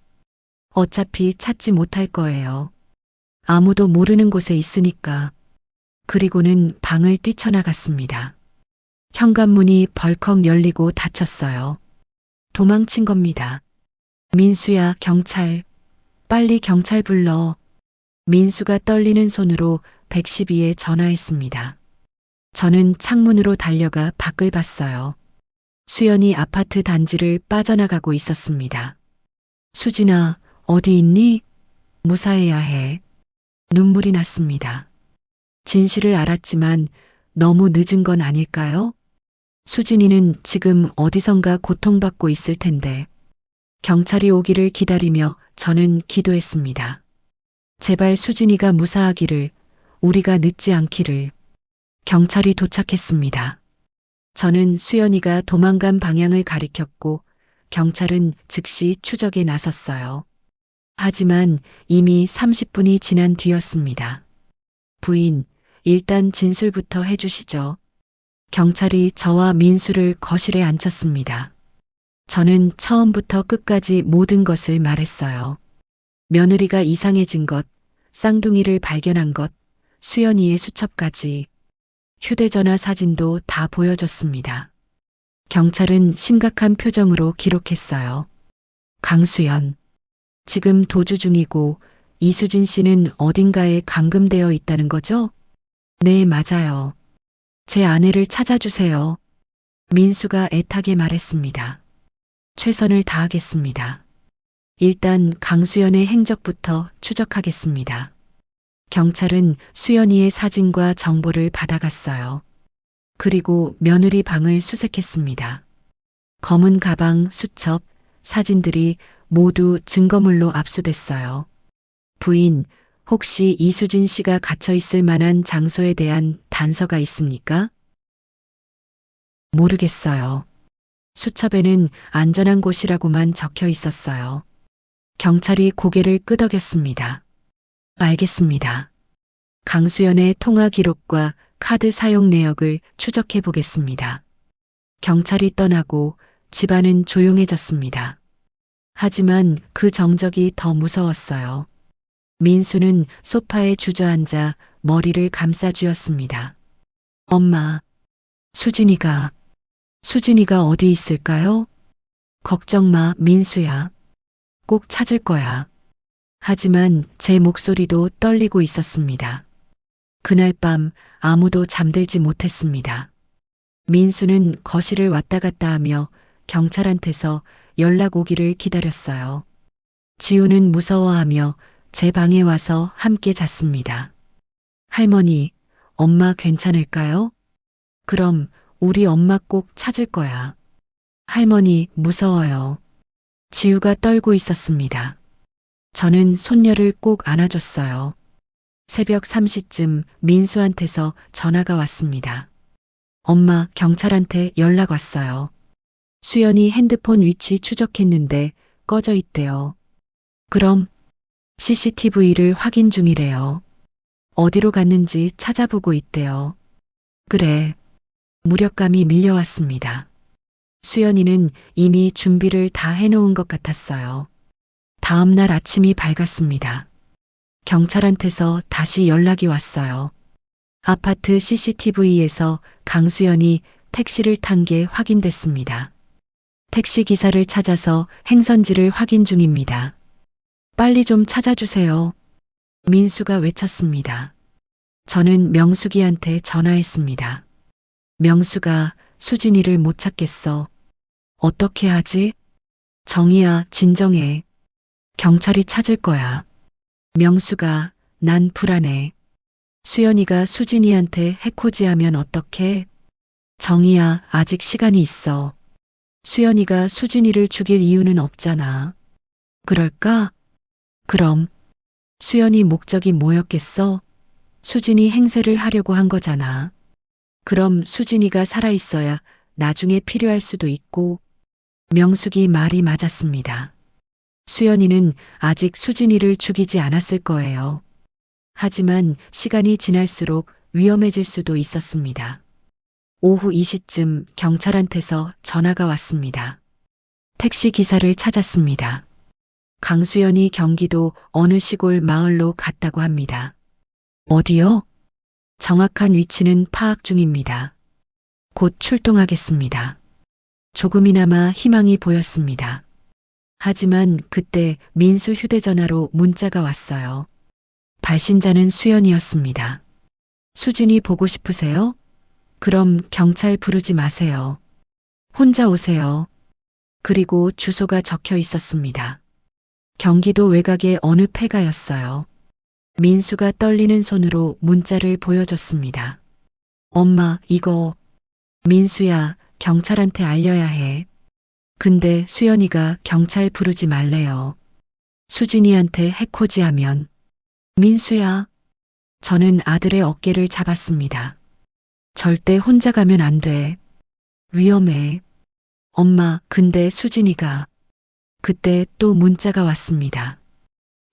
어차피 찾지 못할 거예요. 아무도 모르는 곳에 있으니까. 그리고는 방을 뛰쳐나갔습니다. 현관문이 벌컥 열리고 닫혔어요. 도망친 겁니다. 민수야, 경찰. 빨리 경찰 불러. 민수가 떨리는 손으로 112에 전화했습니다. 저는 창문으로 달려가 밖을 봤어요. 수연이 아파트 단지를 빠져나가고 있었습니다. 수진아, 어디 있니? 무사해야 해. 눈물이 났습니다. 진실을 알았지만 너무 늦은 건 아닐까요? 수진이는 지금 어디선가 고통받고 있을 텐데. 경찰이 오기를 기다리며 저는 기도했습니다. 제발 수진이가 무사하기를, 우리가 늦지 않기를. 경찰이 도착했습니다. 저는 수연이가 도망간 방향을 가리켰고 경찰은 즉시 추적에 나섰어요. 하지만 이미 30분이 지난 뒤였습니다. 부인, 일단 진술부터 해주시죠. 경찰이 저와 민수를 거실에 앉혔습니다. 저는 처음부터 끝까지 모든 것을 말했어요. 며느리가 이상해진 것, 쌍둥이를 발견한 것, 수연이의 수첩까지. 휴대전화 사진도 다 보여줬습니다. 경찰은 심각한 표정으로 기록했어요. 강수연. 지금 도주 중이고 이수진 씨는 어딘가에 감금되어 있다는 거죠? 네, 맞아요. 제 아내를 찾아주세요. 민수가 애타게 말했습니다. 최선을 다하겠습니다. 일단 강수연의 행적부터 추적하겠습니다. 경찰은 수연이의 사진과 정보를 받아갔어요. 그리고 며느리 방을 수색했습니다. 검은 가방, 수첩, 사진들이 모두 증거물로 압수됐어요. 부인, 혹시 이수진 씨가 갇혀 있을 만한 장소에 대한 단서가 있습니까? 모르겠어요. 수첩에는 안전한 곳이라고만 적혀 있었어요. 경찰이 고개를 끄덕였습니다. 알겠습니다. 강수연의 통화 기록과 카드 사용 내역을 추적해 보겠습니다. 경찰이 떠나고 집안은 조용해졌습니다. 하지만 그 정적이 더 무서웠어요. 민수는 소파에 주저앉아 머리를 감싸쥐었습니다. 엄마, 수진이가 어디 있을까요? 걱정 마, 민수야. 꼭 찾을 거야. 하지만 제 목소리도 떨리고 있었습니다. 그날 밤 아무도 잠들지 못했습니다. 민수는 거실을 왔다 갔다 하며 경찰한테서 연락 오기를 기다렸어요. 지우는 무서워하며 제 방에 와서 함께 잤습니다. 할머니, 엄마 괜찮을까요? 그럼 우리 엄마 꼭 찾을 거야. 할머니, 무서워요. 지우가 떨고 있었습니다. 저는 손녀를 꼭 안아줬어요. 새벽 3시쯤 민수한테서 전화가 왔습니다. 엄마, 경찰한테 연락 왔어요. 수연이 핸드폰 위치 추적했는데 꺼져 있대요. 그럼 CCTV를 확인 중이래요. 어디로 갔는지 찾아보고 있대요. 그래. 무력감이 밀려왔습니다. 수연이는 이미 준비를 다 해놓은 것 같았어요. 다음 날 아침이 밝았습니다. 경찰한테서 다시 연락이 왔어요. 아파트 CCTV에서 강수연이 택시를 탄 게 확인됐습니다. 택시 기사를 찾아서 행선지를 확인 중입니다. 빨리 좀 찾아주세요. 민수가 외쳤습니다. 저는 명숙이한테 전화했습니다. 명수가 수진이를 못 찾겠어. 어떻게 하지? 정희야, 진정해. 경찰이 찾을 거야. 명수가, 난 불안해. 수연이가 수진이한테 해코지하면 어떡해? 정희야, 아직 시간이 있어. 수연이가 수진이를 죽일 이유는 없잖아. 그럴까? 그럼 수연이 목적이 뭐였겠어? 수진이 행세를 하려고 한 거잖아. 그럼 수진이가 살아있어야 나중에 필요할 수도 있고. 명숙이 말이 맞았습니다. 수연이는 아직 수진이를 죽이지 않았을 거예요. 하지만 시간이 지날수록 위험해질 수도 있었습니다. 오후 2시쯤 경찰한테서 전화가 왔습니다. 택시 기사를 찾았습니다. 강수연이 경기도 어느 시골 마을로 갔다고 합니다. 어디요? 정확한 위치는 파악 중입니다. 곧 출동하겠습니다. 조금이나마 희망이 보였습니다. 하지만 그때 민수 휴대전화로 문자가 왔어요. 발신자는 수연이었습니다. 수진이 보고 싶으세요? 그럼 경찰 부르지 마세요. 혼자 오세요. 그리고 주소가 적혀 있었습니다. 경기도 외곽의 어느 폐가였어요. 민수가 떨리는 손으로 문자를 보여줬습니다. 엄마, 이거. 민수야, 경찰한테 알려야 해. 근데 수연이가 경찰 부르지 말래요. 수진이한테 해코지하면. 민수야. 저는 아들의 어깨를 잡았습니다. 절대 혼자 가면 안 돼. 위험해. 엄마, 근데 수진이가. 그때 또 문자가 왔습니다.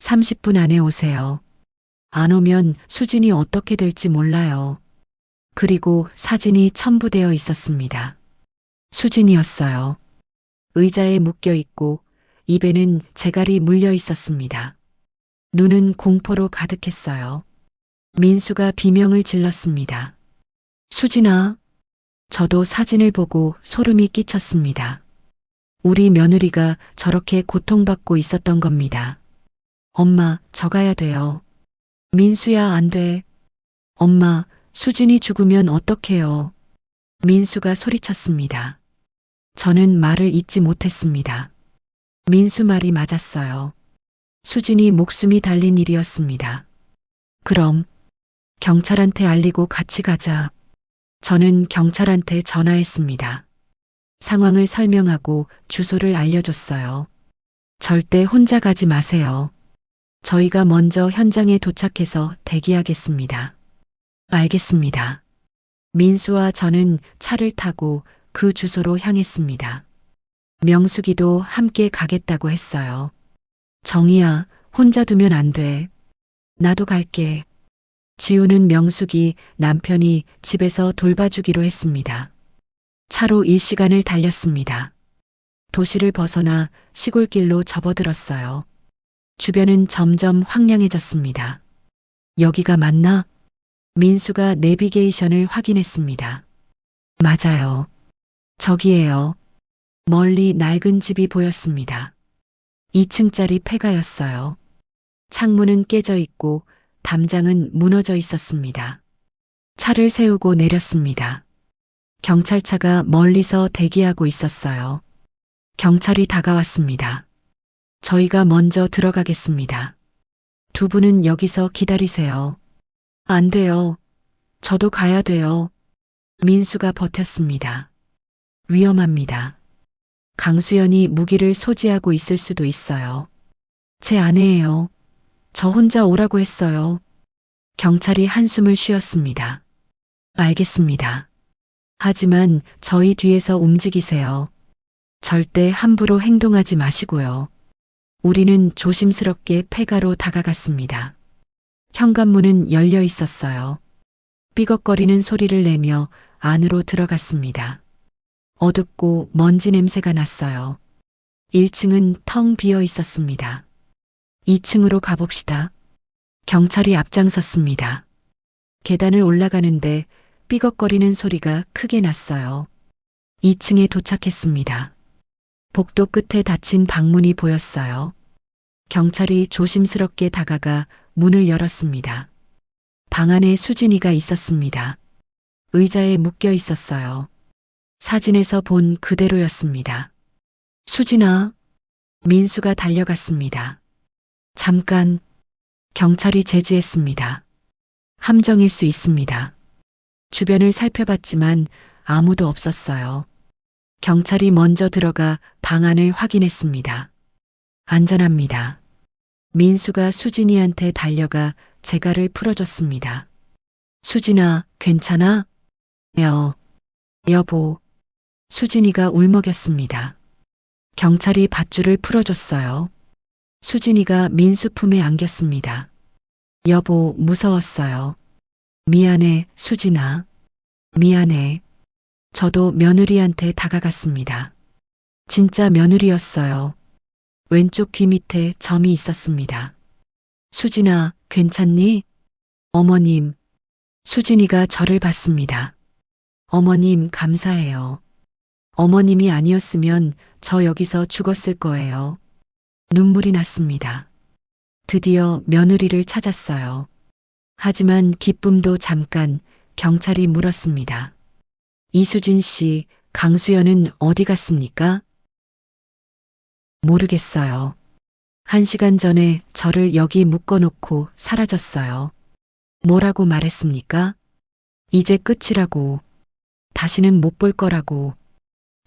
30분 안에 오세요. 안 오면 수진이 어떻게 될지 몰라요. 그리고 사진이 첨부되어 있었습니다. 수진이었어요. 의자에 묶여 있고 입에는 재갈이 물려 있었습니다. 눈은 공포로 가득했어요. 민수가 비명을 질렀습니다. 수진아. 저도 사진을 보고 소름이 끼쳤습니다. 우리 며느리가 저렇게 고통받고 있었던 겁니다. 엄마, 저 가야 돼요. 민수야, 안 돼. 엄마, 수진이 죽으면 어떡해요? 민수가 소리쳤습니다. 저는 말을 잇지 못했습니다. 민수 말이 맞았어요. 수진이 목숨이 달린 일이었습니다. 그럼 경찰한테 알리고 같이 가자. 저는 경찰한테 전화했습니다. 상황을 설명하고 주소를 알려줬어요. 절대 혼자 가지 마세요. 저희가 먼저 현장에 도착해서 대기하겠습니다. 알겠습니다. 민수와 저는 차를 타고 그 주소로 향했습니다. 명숙이도 함께 가겠다고 했어요. 정희야, 혼자 두면 안 돼. 나도 갈게. 지우는 명숙이 남편이 집에서 돌봐주기로 했습니다. 차로 1시간을 달렸습니다. 도시를 벗어나 시골길로 접어들었어요. 주변은 점점 황량해졌습니다. 여기가 맞나? 민수가 내비게이션을 확인했습니다. 맞아요. 저기에요. 멀리 낡은 집이 보였습니다. 2층짜리 폐가였어요. 창문은 깨져 있고 담장은 무너져 있었습니다. 차를 세우고 내렸습니다. 경찰차가 멀리서 대기하고 있었어요. 경찰이 다가왔습니다. 저희가 먼저 들어가겠습니다. 두 분은 여기서 기다리세요. 안 돼요. 저도 가야 돼요. 민수가 버텼습니다. 위험합니다. 강수연이 무기를 소지하고 있을 수도 있어요. 제 아내예요. 저 혼자 오라고 했어요. 경찰이 한숨을 쉬었습니다. 알겠습니다. 하지만 저희 뒤에서 움직이세요. 절대 함부로 행동하지 마시고요. 우리는 조심스럽게 폐가로 다가갔습니다. 현관문은 열려 있었어요. 삐걱거리는 소리를 내며 안으로 들어갔습니다. 어둡고 먼지 냄새가 났어요. 1층은 텅 비어 있었습니다. 2층으로 가봅시다. 경찰이 앞장섰습니다. 계단을 올라가는데 삐걱거리는 소리가 크게 났어요. 2층에 도착했습니다. 복도 끝에 닫힌 방문이 보였어요. 경찰이 조심스럽게 다가가 문을 열었습니다. 방 안에 수진이가 있었습니다. 의자에 묶여 있었어요. 사진에서 본 그대로였습니다. 수진아, 민수가 달려갔습니다. 잠깐, 경찰이 제지했습니다. 함정일 수 있습니다. 주변을 살펴봤지만 아무도 없었어요. 경찰이 먼저 들어가 방 안을 확인했습니다. 안전합니다. 민수가 수진이한테 달려가 재갈을 풀어줬습니다. 수진아, 괜찮아? 여보. 수진이가 울먹였습니다. 경찰이 밧줄을 풀어줬어요. 수진이가 민수 품에 안겼습니다. 여보, 무서웠어요. 미안해, 수진아. 미안해. 저도 며느리한테 다가갔습니다. 진짜 며느리였어요. 왼쪽 귀 밑에 점이 있었습니다. 수진아, 괜찮니? 어머님. 수진이가 저를 봤습니다. 어머님, 감사해요. 어머님이 아니었으면 저 여기서 죽었을 거예요. 눈물이 났습니다. 드디어 며느리를 찾았어요. 하지만 기쁨도 잠깐. 경찰이 물었습니다. 이수진 씨, 강수연은 어디 갔습니까? 모르겠어요. 1시간 전에 저를 여기 묶어놓고 사라졌어요. 뭐라고 말했습니까? 이제 끝이라고. 다시는 못 볼 거라고.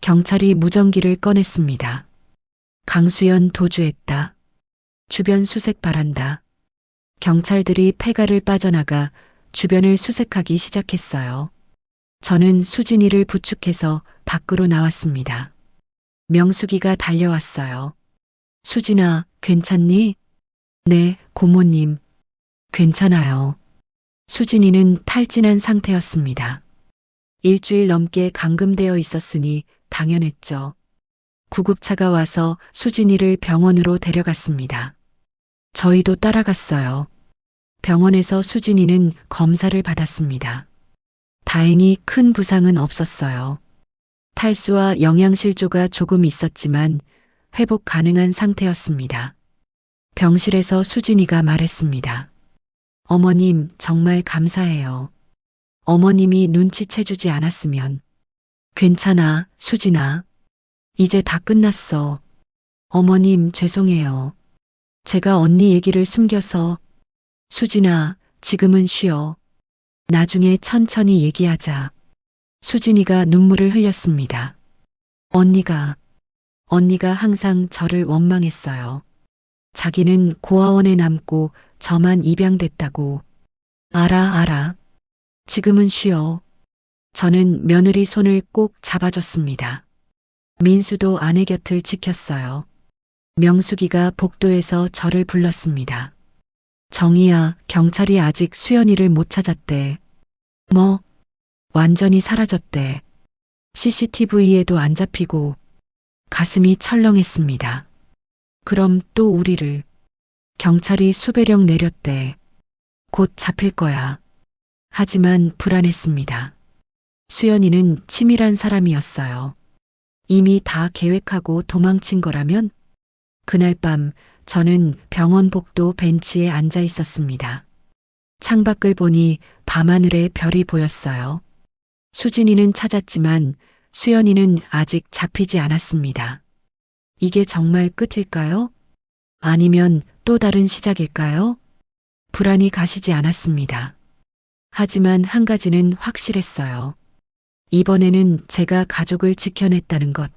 경찰이 무전기를 꺼냈습니다. 강수연 도주했다. 주변 수색 바란다. 경찰들이 폐가를 빠져나가 주변을 수색하기 시작했어요. 저는 수진이를 부축해서 밖으로 나왔습니다. 명숙이가 달려왔어요. 수진아, 괜찮니? 네, 고모님. 괜찮아요. 수진이는 탈진한 상태였습니다. 일주일 넘게 감금되어 있었으니 당연했죠. 구급차가 와서 수진이를 병원으로 데려갔습니다. 저희도 따라갔어요. 병원에서 수진이는 검사를 받았습니다. 다행히 큰 부상은 없었어요. 탈수와 영양실조가 조금 있었지만 회복 가능한 상태였습니다. 병실에서 수진이가 말했습니다. 어머님, 정말 감사해요. 어머님이 눈치채주지 않았으면. 괜찮아, 수진아. 이제 다 끝났어. 어머님, 죄송해요. 제가 언니 얘기를 숨겨서. 수진아, 지금은 쉬어. 나중에 천천히 얘기하자. 수진이가 눈물을 흘렸습니다. 언니가 항상 저를 원망했어요. 자기는 고아원에 남고 저만 입양됐다고. 알아. 지금은 쉬어. 저는 며느리 손을 꼭 잡아줬습니다. 민수도 아내 곁을 지켰어요. 명숙이가 복도에서 저를 불렀습니다. 정희야, 경찰이 아직 수연이를 못 찾았대. 뭐? 완전히 사라졌대. CCTV에도 안 잡히고. 가슴이 철렁했습니다. 그럼 또 우리를 경찰이 수배령 내렸대. 곧 잡힐 거야. 하지만 불안했습니다. 수연이는 치밀한 사람이었어요. 이미 다 계획하고 도망친 거라면? 그날 밤 저는 병원 복도 벤치에 앉아 있었습니다. 창밖을 보니 밤하늘에 별이 보였어요. 수진이는 찾았지만 수연이는 아직 잡히지 않았습니다. 이게 정말 끝일까요? 아니면 또 다른 시작일까요? 불안이 가시지 않았습니다. 하지만 한 가지는 확실했어요. 이번에는 제가 가족을 지켜냈다는 것.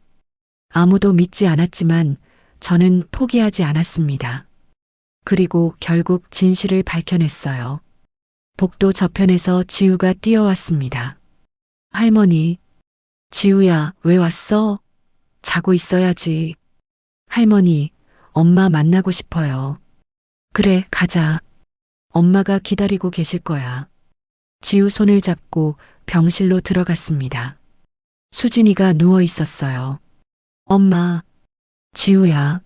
아무도 믿지 않았지만 저는 포기하지 않았습니다. 그리고 결국 진실을 밝혀냈어요. 복도 저편에서 지우가 뛰어왔습니다. 할머니, 지우야, 왜 왔어? 자고 있어야지. 할머니, 엄마 만나고 싶어요. 그래, 가자. 엄마가 기다리고 계실 거야. 지우 손을 잡고 병실로 들어갔습니다. 수진이가 누워 있었어요. 엄마, 지우야.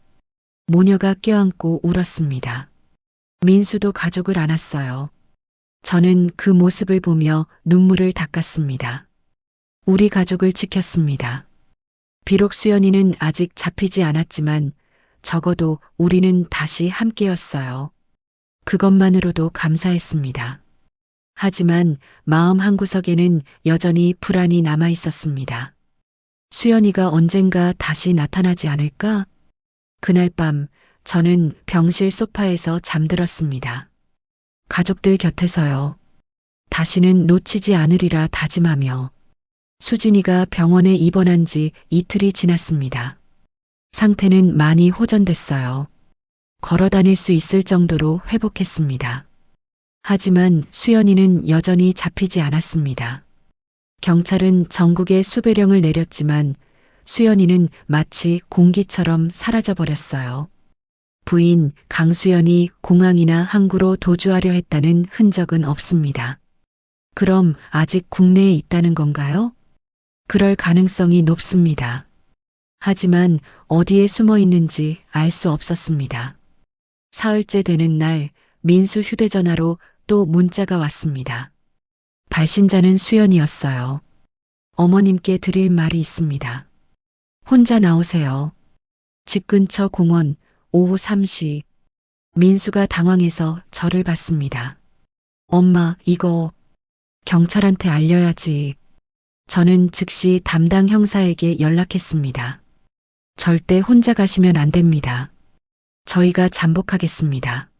모녀가 껴안고 울었습니다. 민수도 가족을 안았어요. 저는 그 모습을 보며 눈물을 닦았습니다. 우리 가족을 지켰습니다. 비록 수연이는 아직 잡히지 않았지만 적어도 우리는 다시 함께였어요. 그것만으로도 감사했습니다. 하지만 마음 한구석에는 여전히 불안이 남아 있었습니다. 수연이가 언젠가 다시 나타나지 않을까? 그날 밤 저는 병실 소파에서 잠들었습니다. 가족들 곁에서요. 다시는 놓치지 않으리라 다짐하며 수진이가 병원에 입원한 지 이틀이 지났습니다. 상태는 많이 호전됐어요. 걸어 다닐 수 있을 정도로 회복했습니다. 하지만 수연이는 여전히 잡히지 않았습니다. 경찰은 전국에 수배령을 내렸지만 수연이는 마치 공기처럼 사라져버렸어요. 부인 강수연이 공항이나 항구로 도주하려 했다는 흔적은 없습니다. 그럼 아직 국내에 있다는 건가요? 그럴 가능성이 높습니다. 하지만 어디에 숨어 있는지 알 수 없었습니다. 사흘째 되는 날 민수 휴대전화로 또 문자가 왔습니다. 발신자는 수연이었어요. 어머님께 드릴 말이 있습니다. 혼자 나오세요. 집 근처 공원 오후 3시. 민수가 당황해서 저를 봤습니다. 엄마, 이거 경찰한테 알려야지. 저는 즉시 담당 형사에게 연락했습니다. 절대 혼자 가시면 안 됩니다. 저희가 잠복하겠습니다.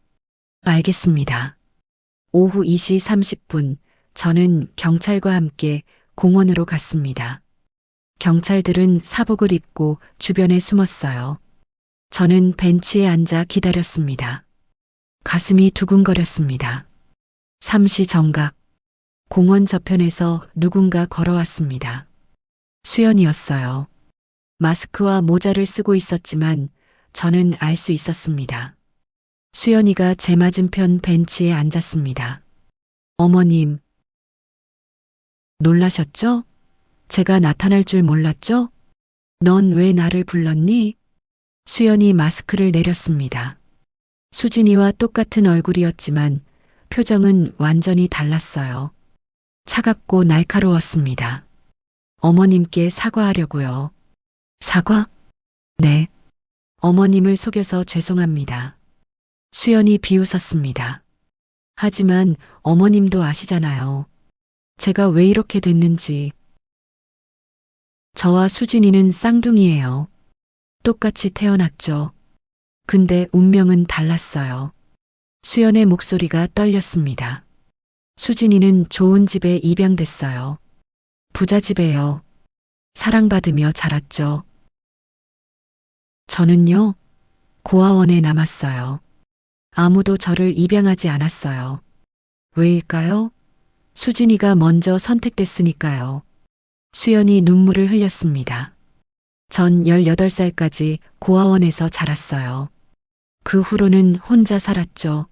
알겠습니다. 오후 2시 30분 저는 경찰과 함께 공원으로 갔습니다. 경찰들은 사복을 입고 주변에 숨었어요. 저는 벤치에 앉아 기다렸습니다. 가슴이 두근거렸습니다. 3시 정각. 공원 저편에서 누군가 걸어왔습니다. 수연이었어요. 마스크와 모자를 쓰고 있었지만 저는 알 수 있었습니다. 수연이가 제 맞은편 벤치에 앉았습니다. 어머님, 놀라셨죠? 제가 나타날 줄 몰랐죠? 넌 왜 나를 불렀니? 수연이 마스크를 내렸습니다. 수진이와 똑같은 얼굴이었지만 표정은 완전히 달랐어요. 차갑고 날카로웠습니다. 어머님께 사과하려고요. 사과? 네. 어머님을 속여서 죄송합니다. 수연이 비웃었습니다. 하지만 어머님도 아시잖아요. 제가 왜 이렇게 됐는지. 저와 수진이는 쌍둥이예요. 똑같이 태어났죠. 근데 운명은 달랐어요. 수연의 목소리가 떨렸습니다. 수진이는 좋은 집에 입양됐어요. 부자 집에요. 사랑받으며 자랐죠. 저는요, 고아원에 남았어요. 아무도 저를 입양하지 않았어요. 왜일까요? 수진이가 먼저 선택됐으니까요. 수연이 눈물을 흘렸습니다. 전 18살까지 고아원에서 자랐어요. 그 후로는 혼자 살았죠.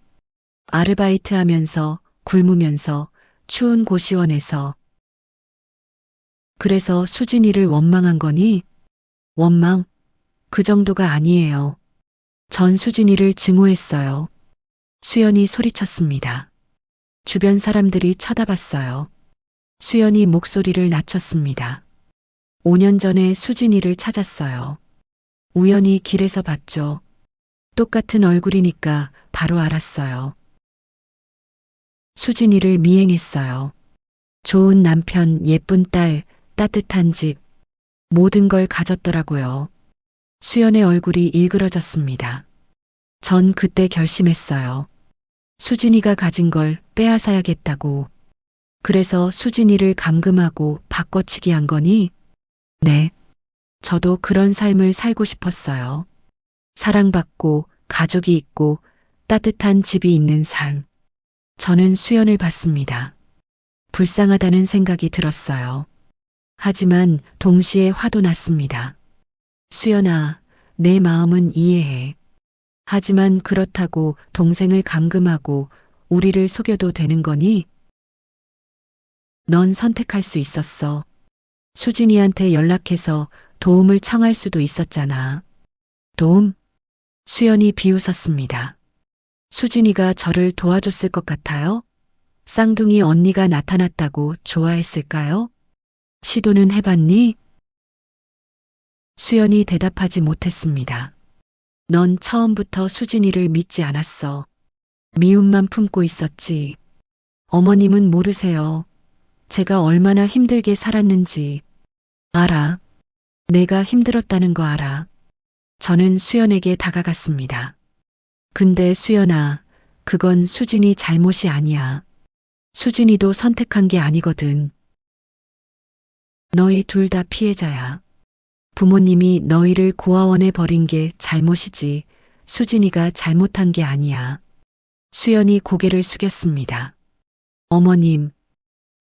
아르바이트 하면서 굶으면서 추운 고시원에서. 그래서 수진이를 원망한 거니? 원망? 그 정도가 아니에요. 전 수진이를 증오했어요. 수연이 소리쳤습니다. 주변 사람들이 쳐다봤어요. 수연이 목소리를 낮췄습니다. 5년 전에 수진이를 찾았어요. 우연히 길에서 봤죠. 똑같은 얼굴이니까 바로 알았어요. 수진이를 미행했어요. 좋은 남편, 예쁜 딸, 따뜻한 집, 모든 걸 가졌더라고요. 수연의 얼굴이 일그러졌습니다. 전 그때 결심했어요. 수진이가 가진 걸 빼앗아야겠다고. 그래서 수진이를 감금하고 바꿔치기 한 거니? 네. 저도 그런 삶을 살고 싶었어요. 사랑받고 가족이 있고 따뜻한 집이 있는 삶. 저는 수연을 봤습니다. 불쌍하다는 생각이 들었어요. 하지만 동시에 화도 났습니다. 수연아, 내 마음은 이해해. 하지만 그렇다고 동생을 감금하고 우리를 속여도 되는 거니? 넌 선택할 수 있었어. 수진이한테 연락해서 도움을 청할 수도 있었잖아. 도움? 수연이 비웃었습니다. 수진이가 저를 도와줬을 것 같아요? 쌍둥이 언니가 나타났다고 좋아했을까요? 시도는 해봤니? 수연이 대답하지 못했습니다. 넌 처음부터 수진이를 믿지 않았어. 미움만 품고 있었지. 어머님은 모르세요. 제가 얼마나 힘들게 살았는지. 알아. 내가 힘들었다는 거 알아. 저는 수연에게 다가갔습니다. 근데 수연아, 그건 수진이 잘못이 아니야. 수진이도 선택한 게 아니거든. 너희 둘 다 피해자야. 부모님이 너희를 고아원에 버린 게 잘못이지 수진이가 잘못한 게 아니야. 수연이 고개를 숙였습니다. 어머님,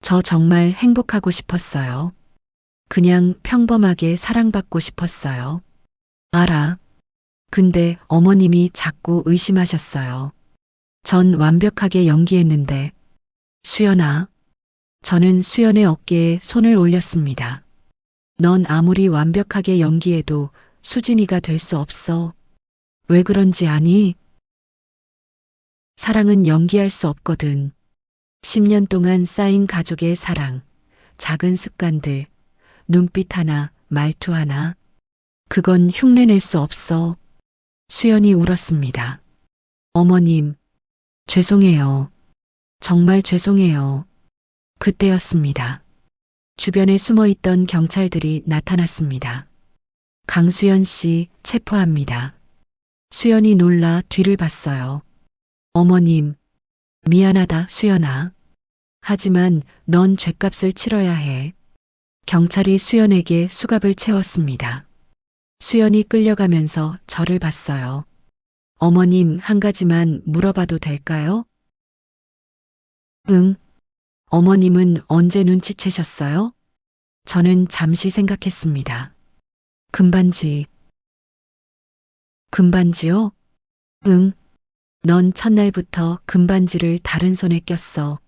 저 정말 행복하고 싶었어요. 그냥 평범하게 사랑받고 싶었어요. 알아. 근데 어머님이 자꾸 의심하셨어요. 전 완벽하게 연기했는데. 수연아. 저는 수연의 어깨에 손을 올렸습니다. 넌 아무리 완벽하게 연기해도 수진이가 될 수 없어. 왜 그런지 아니? 사랑은 연기할 수 없거든. 10년 동안 쌓인 가족의 사랑, 작은 습관들, 눈빛 하나, 말투 하나. 그건 흉내낼 수 없어. 수연이 울었습니다. 어머님, 죄송해요. 정말 죄송해요. 그때였습니다. 주변에 숨어있던 경찰들이 나타났습니다. 강수연 씨 체포합니다. 수연이 놀라 뒤를 봤어요. 어머님, 미안하다, 수연아. 하지만 넌 죗값을 치러야 해. 경찰이 수연에게 수갑을 채웠습니다. 수연이 끌려가면서 저를 봤어요. 어머님, 한 가지만 물어봐도 될까요? 응. 어머님은 언제 눈치채셨어요? 저는 잠시 생각했습니다. 금반지. 금반지요? 응. 넌 첫날부터 금반지를 다른 손에 꼈어.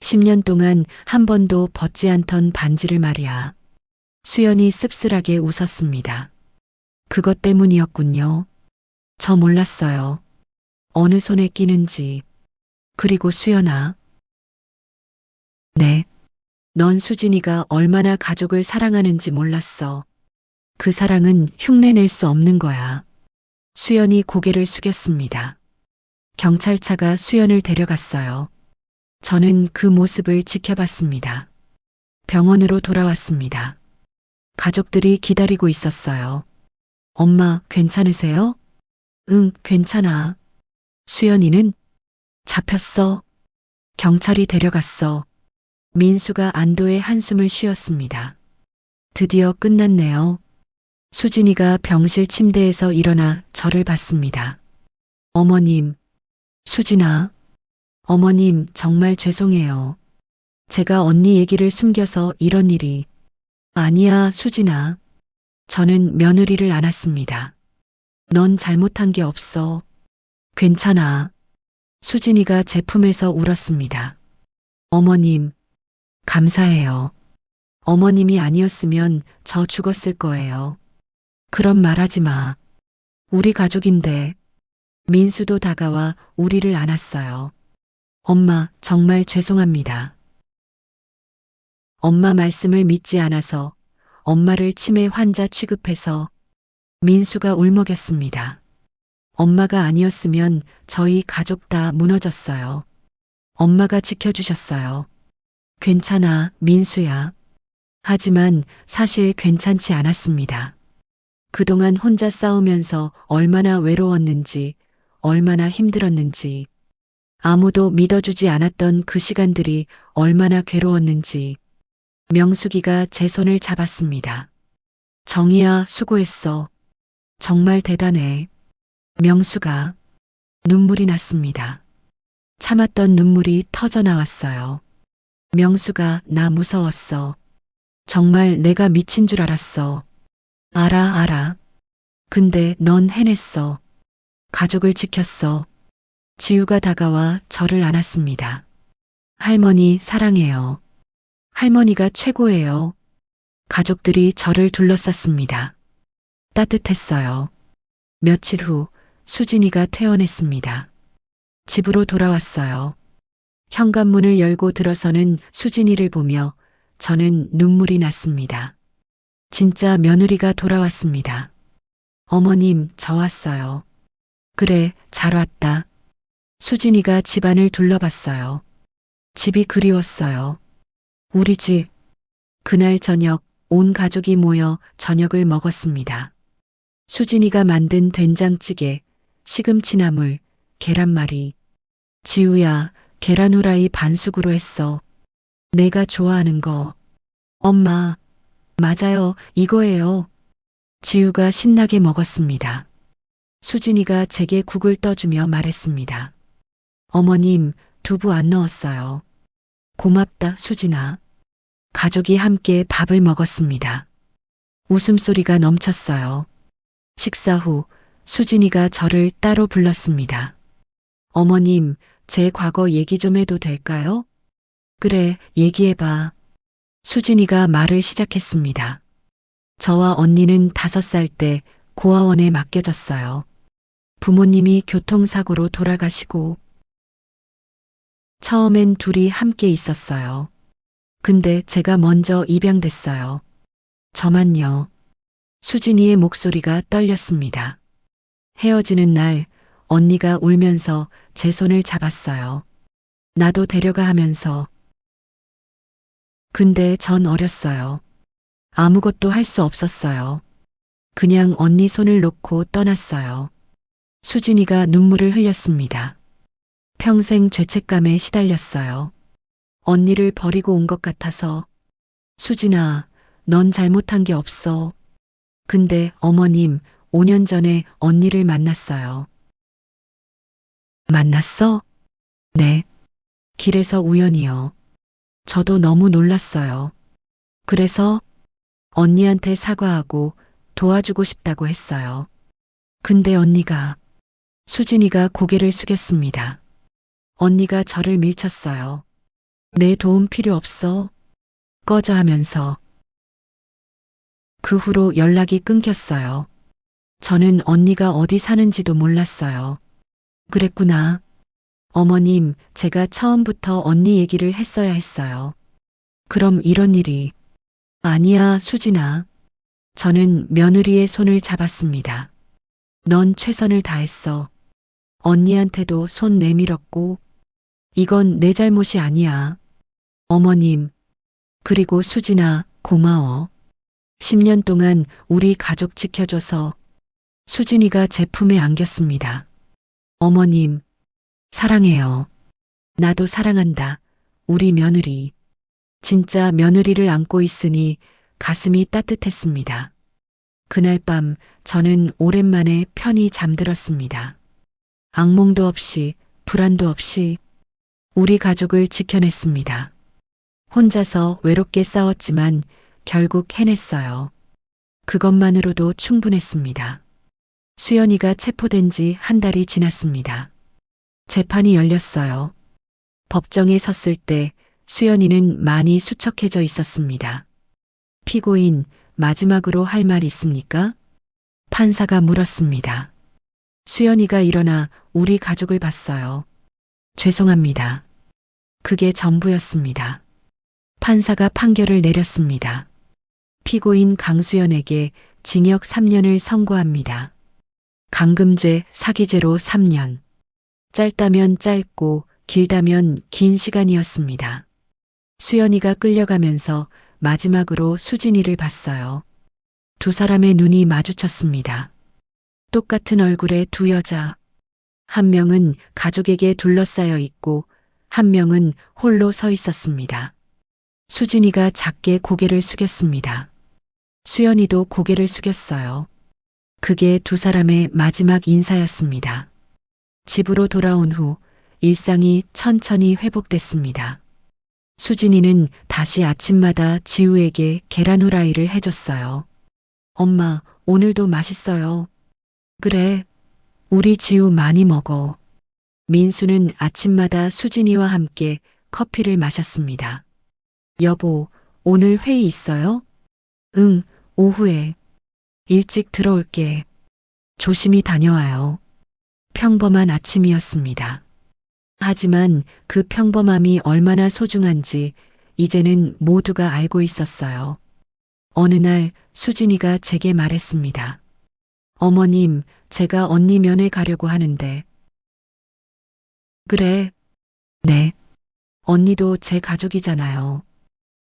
10년 동안 한 번도 벗지 않던 반지를 말이야. 수연이 씁쓸하게 웃었습니다. 그것 때문이었군요. 저 몰랐어요. 어느 손에 끼는지. 그리고 수연아. 네. 넌 수진이가 얼마나 가족을 사랑하는지 몰랐어. 그 사랑은 흉내낼 수 없는 거야. 수연이 고개를 숙였습니다. 경찰차가 수연을 데려갔어요. 저는 그 모습을 지켜봤습니다. 병원으로 돌아왔습니다. 가족들이 기다리고 있었어요. 엄마, 괜찮으세요? 응, 괜찮아. 수연이는? 잡혔어. 경찰이 데려갔어. 민수가 안도의 한숨을 쉬었습니다. 드디어 끝났네요. 수진이가 병실 침대에서 일어나 저를 봤습니다. 어머님, 수진아. 어머님, 정말 죄송해요. 제가 언니 얘기를 숨겨서 이런 일이. 아니야, 수진아. 저는 며느리를 안았습니다. 넌 잘못한 게 없어. 괜찮아. 수진이가 제 품에서 울었습니다. 어머님, 감사해요. 어머님이 아니었으면 저 죽었을 거예요. 그런 말 하지 마. 우리 가족인데. 민수도 다가와 우리를 안았어요. 엄마, 정말 죄송합니다. 엄마 말씀을 믿지 않아서 엄마를 치매 환자 취급해서 민수가 울먹였습니다. 엄마가 아니었으면 저희 가족 다 무너졌어요. 엄마가 지켜주셨어요. 괜찮아, 민수야. 하지만 사실 괜찮지 않았습니다. 그동안 혼자 싸우면서 얼마나 외로웠는지, 얼마나 힘들었는지, 아무도 믿어주지 않았던 그 시간들이 얼마나 괴로웠는지, 명숙이가 제 손을 잡았습니다. 정희야, 수고했어. 정말 대단해. 명수가 눈물이 났습니다. 참았던 눈물이 터져 나왔어요. 명수가 나 무서웠어. 정말 내가 미친 줄 알았어. 알아. 근데 넌 해냈어. 가족을 지켰어. 지우가 다가와 저를 안았습니다. 할머니 사랑해요. 할머니가 최고예요. 가족들이 저를 둘러쌌습니다. 따뜻했어요. 며칠 후 수진이가 퇴원했습니다. 집으로 돌아왔어요. 현관문을 열고 들어서는 수진이를 보며 저는 눈물이 났습니다. 진짜 며느리가 돌아왔습니다. 어머님, 저 왔어요. 그래, 잘 왔다. 수진이가 집안을 둘러봤어요. 집이 그리웠어요. 우리 집. 그날 저녁 온 가족이 모여 저녁을 먹었습니다. 수진이가 만든 된장찌개, 시금치나물, 계란말이. 지우야, 계란 후라이 반숙으로 했어. 내가 좋아하는 거. 엄마, 맞아요, 이거예요. 지우가 신나게 먹었습니다. 수진이가 제게 국을 떠주며 말했습니다. 어머님, 두부 안 넣었어요. 고맙다, 수진아. 가족이 함께 밥을 먹었습니다. 웃음소리가 넘쳤어요. 식사 후 수진이가 저를 따로 불렀습니다. 어머님, 제 과거 얘기 좀 해도 될까요? 그래, 얘기해봐. 수진이가 말을 시작했습니다. 저와 언니는 5살 때 고아원에 맡겨졌어요. 부모님이 교통사고로 돌아가시고 처음엔 둘이 함께 있었어요. 근데 제가 먼저 입양됐어요. 저만요. 수진이의 목소리가 떨렸습니다. 헤어지는 날 언니가 울면서 제 손을 잡았어요. 나도 데려가 하면서. 근데 전 어렸어요. 아무것도 할 수 없었어요. 그냥 언니 손을 놓고 떠났어요. 수진이가 눈물을 흘렸습니다. 평생 죄책감에 시달렸어요. 언니를 버리고 온 것 같아서. 수진아, 넌 잘못한 게 없어. 근데 어머님, 5년 전에 언니를 만났어요. 만났어? 네. 길에서 우연히요. 저도 너무 놀랐어요. 그래서 언니한테 사과하고 도와주고 싶다고 했어요. 근데 언니가, 수진이가 고개를 숙였습니다. 언니가 저를 밀쳤어요. 내 도움 필요 없어. 꺼져 하면서. 그 후로 연락이 끊겼어요. 저는 언니가 어디 사는지도 몰랐어요. 그랬구나. 어머님, 제가 처음부터 언니 얘기를 했어야 했어요. 그럼 이런 일이. 아니야, 수진아. 저는 며느리의 손을 잡았습니다. 넌 최선을 다했어. 언니한테도 손 내밀었고, 이건 내 잘못이 아니야. 어머님, 그리고 수진아, 고마워. 10년 동안 우리 가족 지켜줘서. 수진이가 제 품에 안겼습니다. 어머님, 사랑해요. 나도 사랑한다. 우리 며느리. 진짜 며느리를 안고 있으니 가슴이 따뜻했습니다. 그날 밤 저는 오랜만에 편히 잠들었습니다. 악몽도 없이, 불안도 없이 우리 가족을 지켜냈습니다. 혼자서 외롭게 싸웠지만 결국 해냈어요. 그것만으로도 충분했습니다. 수연이가 체포된 지 1달이 지났습니다. 재판이 열렸어요. 법정에 섰을 때 수연이는 많이 수척해져 있었습니다. 피고인, 마지막으로 할 말 있습니까? 판사가 물었습니다. 수연이가 일어나 우리 가족을 봤어요. 죄송합니다. 그게 전부였습니다. 판사가 판결을 내렸습니다. 피고인 강수연에게 징역 3년을 선고합니다. 강금죄, 사기죄로 3년. 짧다면 짧고 길다면 긴 시간이었습니다. 수연이가 끌려가면서 마지막으로 수진이를 봤어요. 두 사람의 눈이 마주쳤습니다. 똑같은 얼굴의 두 여자. 한 명은 가족에게 둘러싸여 있고 한 명은 홀로 서 있었습니다. 수진이가 작게 고개를 숙였습니다. 수연이도 고개를 숙였어요. 그게 두 사람의 마지막 인사였습니다. 집으로 돌아온 후 일상이 천천히 회복됐습니다. 수진이는 다시 아침마다 지우에게 계란 후라이를 해줬어요. 엄마, 오늘도 맛있어요. 그래, 우리 지우 많이 먹어. 민수는 아침마다 수진이와 함께 커피를 마셨습니다. 여보, 오늘 회의 있어요? 응, 오후에. 일찍 들어올게. 조심히 다녀와요. 평범한 아침이었습니다. 하지만 그 평범함이 얼마나 소중한지 이제는 모두가 알고 있었어요. 어느 날 수진이가 제게 말했습니다. 어머님, 제가 언니 면회 가려고 하는데. 그래. 네. 언니도 제 가족이잖아요.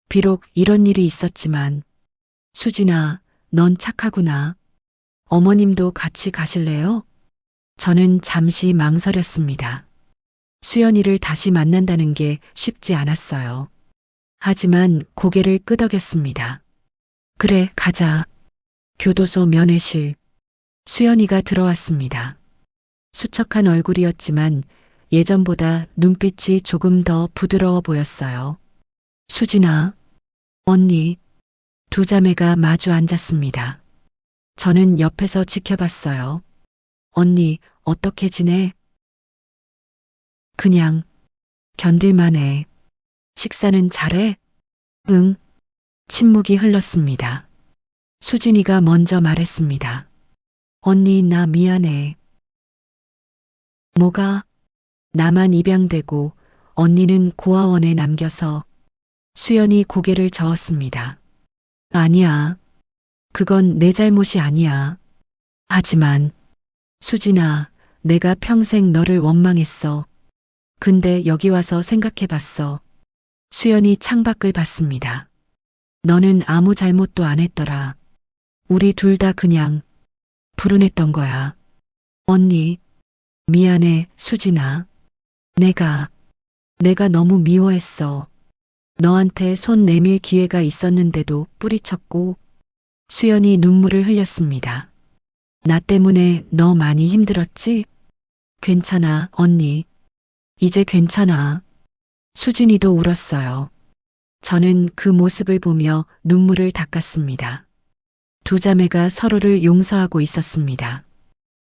비록 이런 일이 있었지만. 수진아, 넌 착하구나. 어머님도 같이 가실래요? 저는 잠시 망설였습니다. 수연이를 다시 만난다는 게 쉽지 않았어요. 하지만 고개를 끄덕였습니다. 그래, 가자. 교도소 면회실. 수연이가 들어왔습니다. 수척한 얼굴이었지만 예전보다 눈빛이 조금 더 부드러워 보였어요. 수진아, 언니. 두 자매가 마주 앉았습니다. 저는 옆에서 지켜봤어요. 언니, 어떻게 지내? 그냥 견딜만해. 식사는 잘해? 응. 침묵이 흘렀습니다. 수진이가 먼저 말했습니다. 언니, 나 미안해. 뭐가? 나만 입양되고 언니는 고아원에 남겨서. 수연이 고개를 저었습니다. 아니야. 그건 내 잘못이 아니야. 하지만 수진아, 내가 평생 너를 원망했어. 근데 여기 와서 생각해봤어. 수연이 창밖을 봤습니다. 너는 아무 잘못도 안 했더라. 우리 둘 다 그냥 불운했던 거야. 언니, 미안해, 수진아. 내가 너무 미워했어. 너한테 손 내밀 기회가 있었는데도 뿌리쳤고. 수연이 눈물을 흘렸습니다. 나 때문에 너 많이 힘들었지? 괜찮아, 언니. 이제 괜찮아. 수진이도 울었어요. 저는 그 모습을 보며 눈물을 닦았습니다. 두 자매가 서로를 용서하고 있었습니다.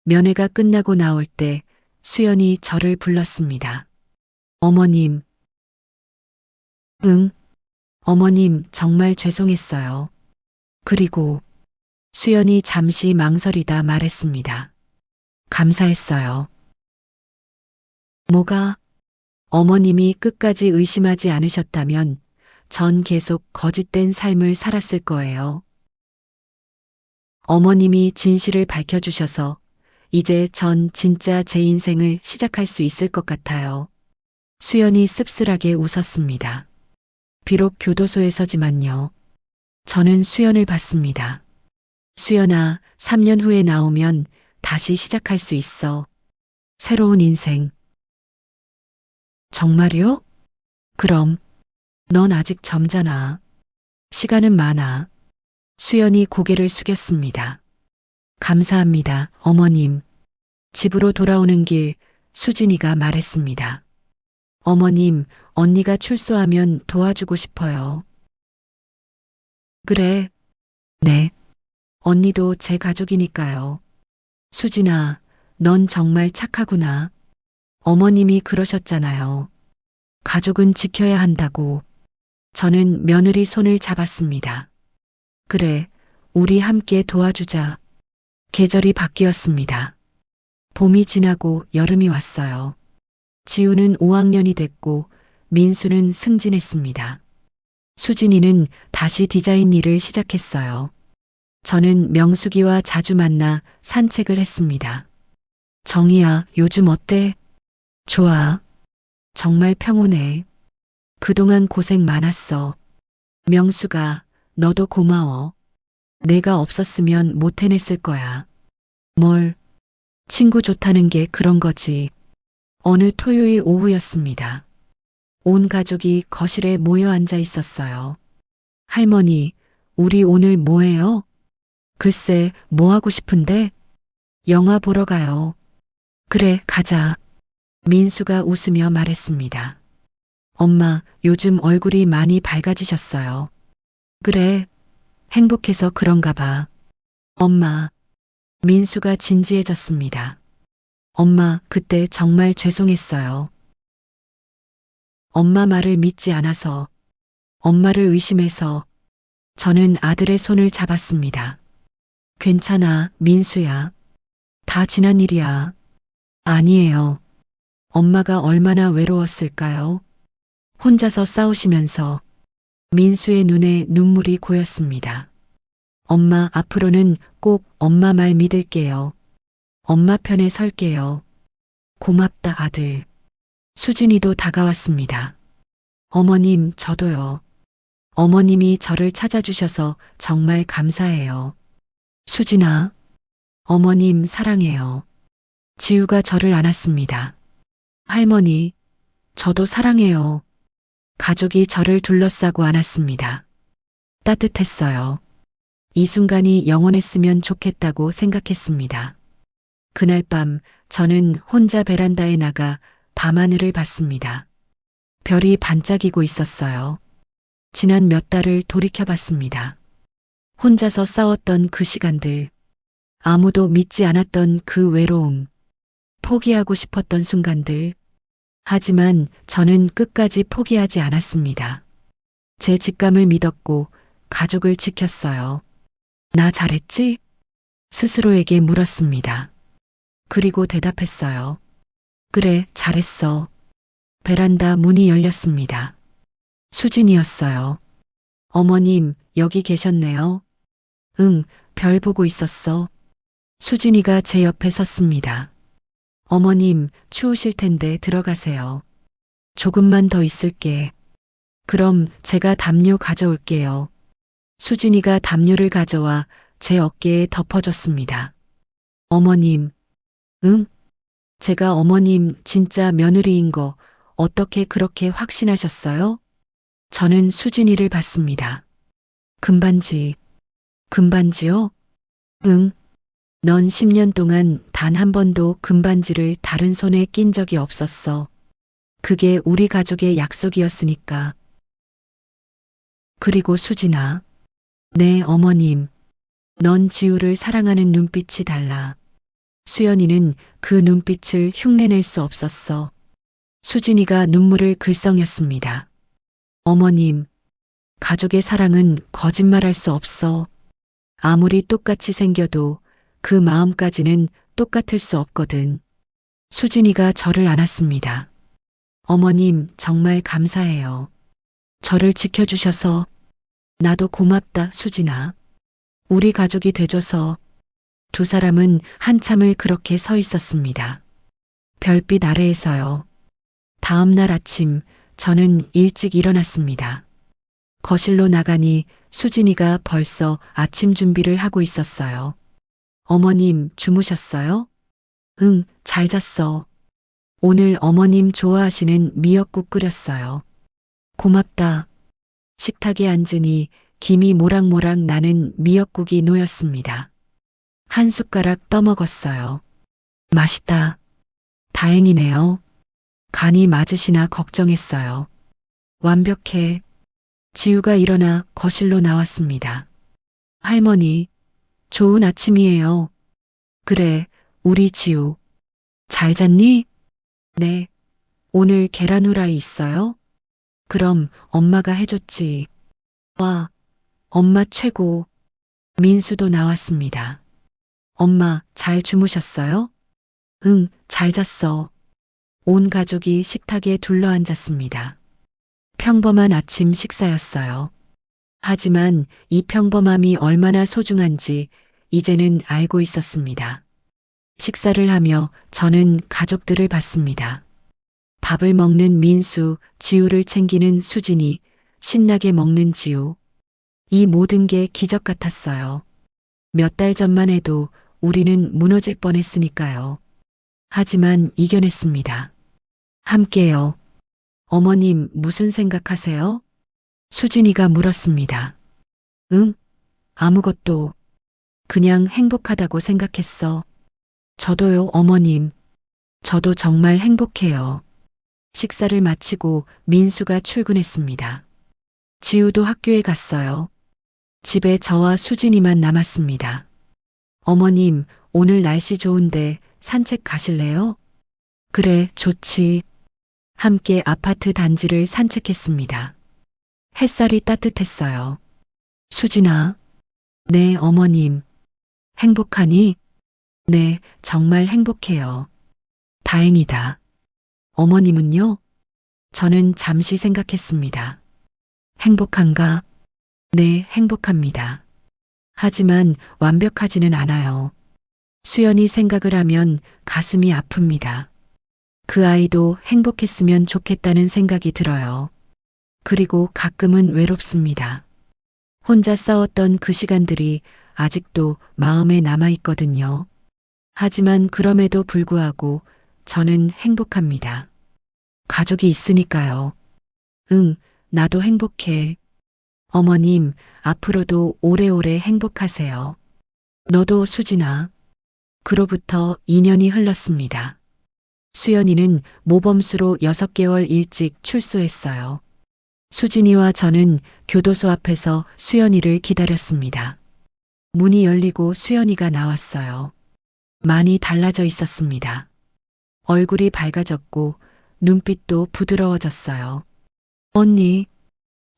면회가 끝나고 나올 때 수연이 저를 불렀습니다. 어머님. 응. 어머님, 정말 죄송했어요. 그리고 수연이 잠시 망설이다 말했습니다. 감사했어요. 뭐가? 어머님이 끝까지 의심하지 않으셨다면 전 계속 거짓된 삶을 살았을 거예요. 어머님이 진실을 밝혀주셔서 이제 전 진짜 제 인생을 시작할 수 있을 것 같아요. 수연이 씁쓸하게 웃었습니다. 비록 교도소에서지만요. 저는 수연을 봤습니다. 수연아, 3년 후에 나오면 다시 시작할 수 있어. 새로운 인생. 정말요? 그럼. 넌 아직 젊잖아. 시간은 많아. 수연이 고개를 숙였습니다. 감사합니다, 어머님. 집으로 돌아오는 길 수진이가 말했습니다. 어머님, 언니가 출소하면 도와주고 싶어요. 그래. 네. 언니도 제 가족이니까요. 수진아, 넌 정말 착하구나. 어머님이 그러셨잖아요. 가족은 지켜야 한다고. 저는 며느리 손을 잡았습니다. 그래, 우리 함께 도와주자. 계절이 바뀌었습니다. 봄이 지나고 여름이 왔어요. 지우는 5학년이 됐고 민수는 승진했습니다. 수진이는 다시 디자인 일을 시작했어요. 저는 명숙이와 자주 만나 산책을 했습니다. 정희야, 요즘 어때? 좋아. 정말 평온해. 그동안 고생 많았어. 명수가, 너도 고마워. 내가 없었으면 못 해냈을 거야. 뭘? 친구 좋다는 게 그런 거지. 어느 토요일 오후였습니다. 온 가족이 거실에 모여 앉아 있었어요. 할머니, 우리 오늘 뭐 해요? 글쎄, 뭐 하고 싶은데? 영화 보러 가요. 그래, 가자. 민수가 웃으며 말했습니다. 엄마, 요즘 얼굴이 많이 밝아지셨어요. 그래, 행복해서 그런가 봐. 엄마, 민수가 진지해졌습니다. 엄마, 그때 정말 죄송했어요. 엄마 말을 믿지 않아서, 엄마를 의심해서 저는 아들의 손을 잡았습니다. 괜찮아, 민수야. 다 지난 일이야. 아니에요. 엄마가 얼마나 외로웠을까요? 혼자서 싸우시면서 민수의 눈에 눈물이 고였습니다. 엄마, 앞으로는 꼭 엄마 말 믿을게요. 엄마 편에 설게요. 고맙다, 아들. 수진이도 다가왔습니다. 어머님, 저도요. 어머님이 저를 찾아주셔서 정말 감사해요. 수진아, 어머님 사랑해요. 지우가 저를 안았습니다. 할머니, 저도 사랑해요. 가족이 저를 둘러싸고 안았습니다. 따뜻했어요. 이 순간이 영원했으면 좋겠다고 생각했습니다. 그날 밤 저는 혼자 베란다에 나가 밤하늘을 봤습니다. 별이 반짝이고 있었어요. 지난 몇 달을 돌이켜봤습니다. 혼자서 싸웠던 그 시간들, 아무도 믿지 않았던 그 외로움, 포기하고 싶었던 순간들. 하지만 저는 끝까지 포기하지 않았습니다. 제 직감을 믿었고 가족을 지켰어요. 나 잘했지? 스스로에게 물었습니다. 그리고 대답했어요. 그래, 잘했어. 베란다 문이 열렸습니다. 수진이었어요. 어머님, 여기 계셨네요. 응, 별 보고 있었어. 수진이가 제 옆에 섰습니다. 어머님, 추우실 텐데 들어가세요. 조금만 더 있을게. 그럼 제가 담요 가져올게요. 수진이가 담요를 가져와 제 어깨에 덮어줬습니다. 어머님, 응? 제가 어머님 진짜 며느리인 거 어떻게 그렇게 확신하셨어요? 저는 수진이를 봤습니다. 금반지, 금반지요? 응. 넌 10년 동안 단 한 번도 금반지를 다른 손에 낀 적이 없었어. 그게 우리 가족의 약속이었으니까. 그리고 수진아. 네, 어머님. 넌 지우를 사랑하는 눈빛이 달라. 수연이는 그 눈빛을 흉내낼 수 없었어. 수진이가 눈물을 글썽였습니다. 어머님, 가족의 사랑은 거짓말할 수 없어. 아무리 똑같이 생겨도 그 마음까지는 똑같을 수 없거든. 수진이가 저를 안았습니다. 어머님, 정말 감사해요. 저를 지켜주셔서. 나도 고맙다, 수진아. 우리 가족이 돼줘서. 두 사람은 한참을 그렇게 서 있었습니다. 별빛 아래에서요. 다음 날 아침 저는 일찍 일어났습니다. 거실로 나가니 수진이가 벌써 아침 준비를 하고 있었어요. 어머님, 주무셨어요? 응, 잘 잤어. 오늘 어머님 좋아하시는 미역국 끓였어요. 고맙다. 식탁에 앉으니 김이 모락모락 나는 미역국이 놓였습니다. 한 숟가락 떠먹었어요. 맛있다. 다행이네요. 간이 맞으시나 걱정했어요. 완벽해. 지우가 일어나 거실로 나왔습니다. 할머니, 좋은 아침이에요. 그래, 우리 지우. 잘 잤니? 네. 오늘 계란 후라이 있어요? 그럼 엄마가 해줬지. 와, 엄마 최고. 민수도 나왔습니다. 엄마, 잘 주무셨어요? 응, 잘 잤어. 온 가족이 식탁에 둘러앉았습니다. 평범한 아침 식사였어요. 하지만 이 평범함이 얼마나 소중한지 이제는 알고 있었습니다. 식사를 하며 저는 가족들을 봤습니다. 밥을 먹는 민수, 지우를 챙기는 수진이, 신나게 먹는 지우. 이 모든 게 기적 같았어요. 몇 달 전만 해도 우리는 무너질 뻔했으니까요. 하지만 이겨냈습니다. 함께요. 어머님, 무슨 생각하세요? 수진이가 물었습니다. 응? 아무것도. 그냥 행복하다고 생각했어. 저도요, 어머님. 저도 정말 행복해요. 식사를 마치고 민수가 출근했습니다. 지우도 학교에 갔어요. 집에 저와 수진이만 남았습니다. 어머님, 오늘 날씨 좋은데 산책 가실래요? 그래, 좋지. 함께 아파트 단지를 산책했습니다. 햇살이 따뜻했어요. 수진아. 네, 어머님. 행복하니? 네, 정말 행복해요. 다행이다. 어머님은요? 저는 잠시 생각했습니다. 행복한가? 네, 행복합니다. 하지만 완벽하지는 않아요. 수연이 생각을 하면 가슴이 아픕니다. 그 아이도 행복했으면 좋겠다는 생각이 들어요. 그리고 가끔은 외롭습니다. 혼자 싸웠던 그 시간들이 아직도 마음에 남아있거든요. 하지만 그럼에도 불구하고 저는 행복합니다. 가족이 있으니까요. 응, 나도 행복해. 어머님, 앞으로도 오래오래 행복하세요. 너도 수진아. 그로부터 2년이 흘렀습니다. 수연이는 모범수로 6개월 일찍 출소했어요. 수진이와 저는 교도소 앞에서 수연이를 기다렸습니다. 문이 열리고 수연이가 나왔어요. 많이 달라져 있었습니다. 얼굴이 밝아졌고 눈빛도 부드러워졌어요. 언니.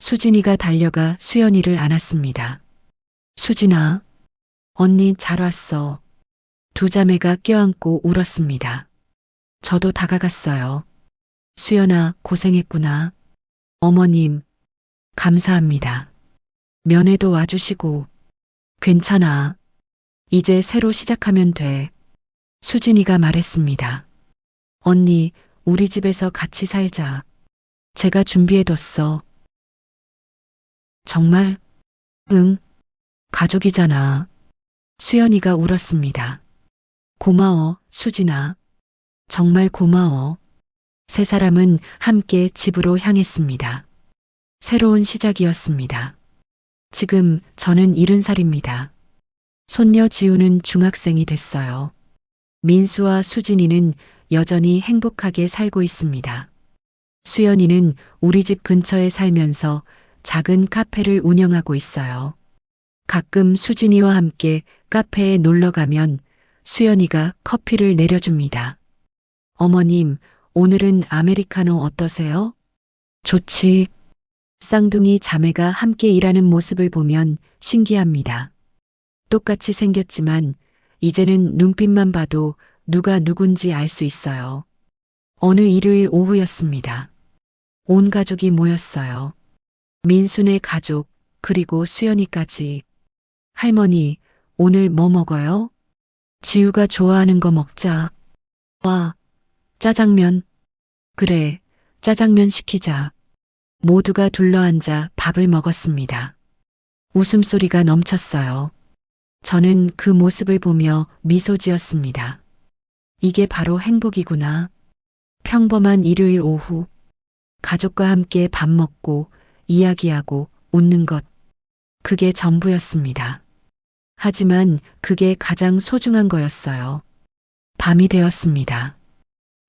수진이가 달려가 수연이를 안았습니다. 수진아. 언니 잘 왔어. 두 자매가 껴안고 울었습니다. 저도 다가갔어요. 수연아, 고생했구나. 어머님, 감사합니다. 면회도 와주시고. 괜찮아. 이제 새로 시작하면 돼. 수진이가 말했습니다. 언니, 우리 집에서 같이 살자. 제가 준비해뒀어. 정말? 응. 가족이잖아. 수연이가 울었습니다. 고마워, 수진아. 정말 고마워. 세 사람은 함께 집으로 향했습니다. 새로운 시작이었습니다. 지금 저는 70살입니다. 손녀 지우는 중학생이 됐어요. 민수와 수진이는 여전히 행복하게 살고 있습니다. 수연이는 우리 집 근처에 살면서 작은 카페를 운영하고 있어요. 가끔 수진이와 함께 카페에 놀러 가면 수연이가 커피를 내려줍니다. 어머님, 오늘은 아메리카노 어떠세요? 좋지. 쌍둥이 자매가 함께 일하는 모습을 보면 신기합니다. 똑같이 생겼지만 이제는 눈빛만 봐도 누가 누군지 알 수 있어요. 어느 일요일 오후였습니다. 온 가족이 모였어요. 민수네 가족, 그리고 수연이까지. 할머니, 오늘 뭐 먹어요? 지우가 좋아하는 거 먹자. 와, 짜장면. 그래, 짜장면 시키자. 모두가 둘러앉아 밥을 먹었습니다. 웃음소리가 넘쳤어요. 저는 그 모습을 보며 미소 지었습니다. 이게 바로 행복이구나. 평범한 일요일 오후, 가족과 함께 밥 먹고 이야기하고 웃는 것. 그게 전부였습니다. 하지만 그게 가장 소중한 거였어요. 밤이 되었습니다.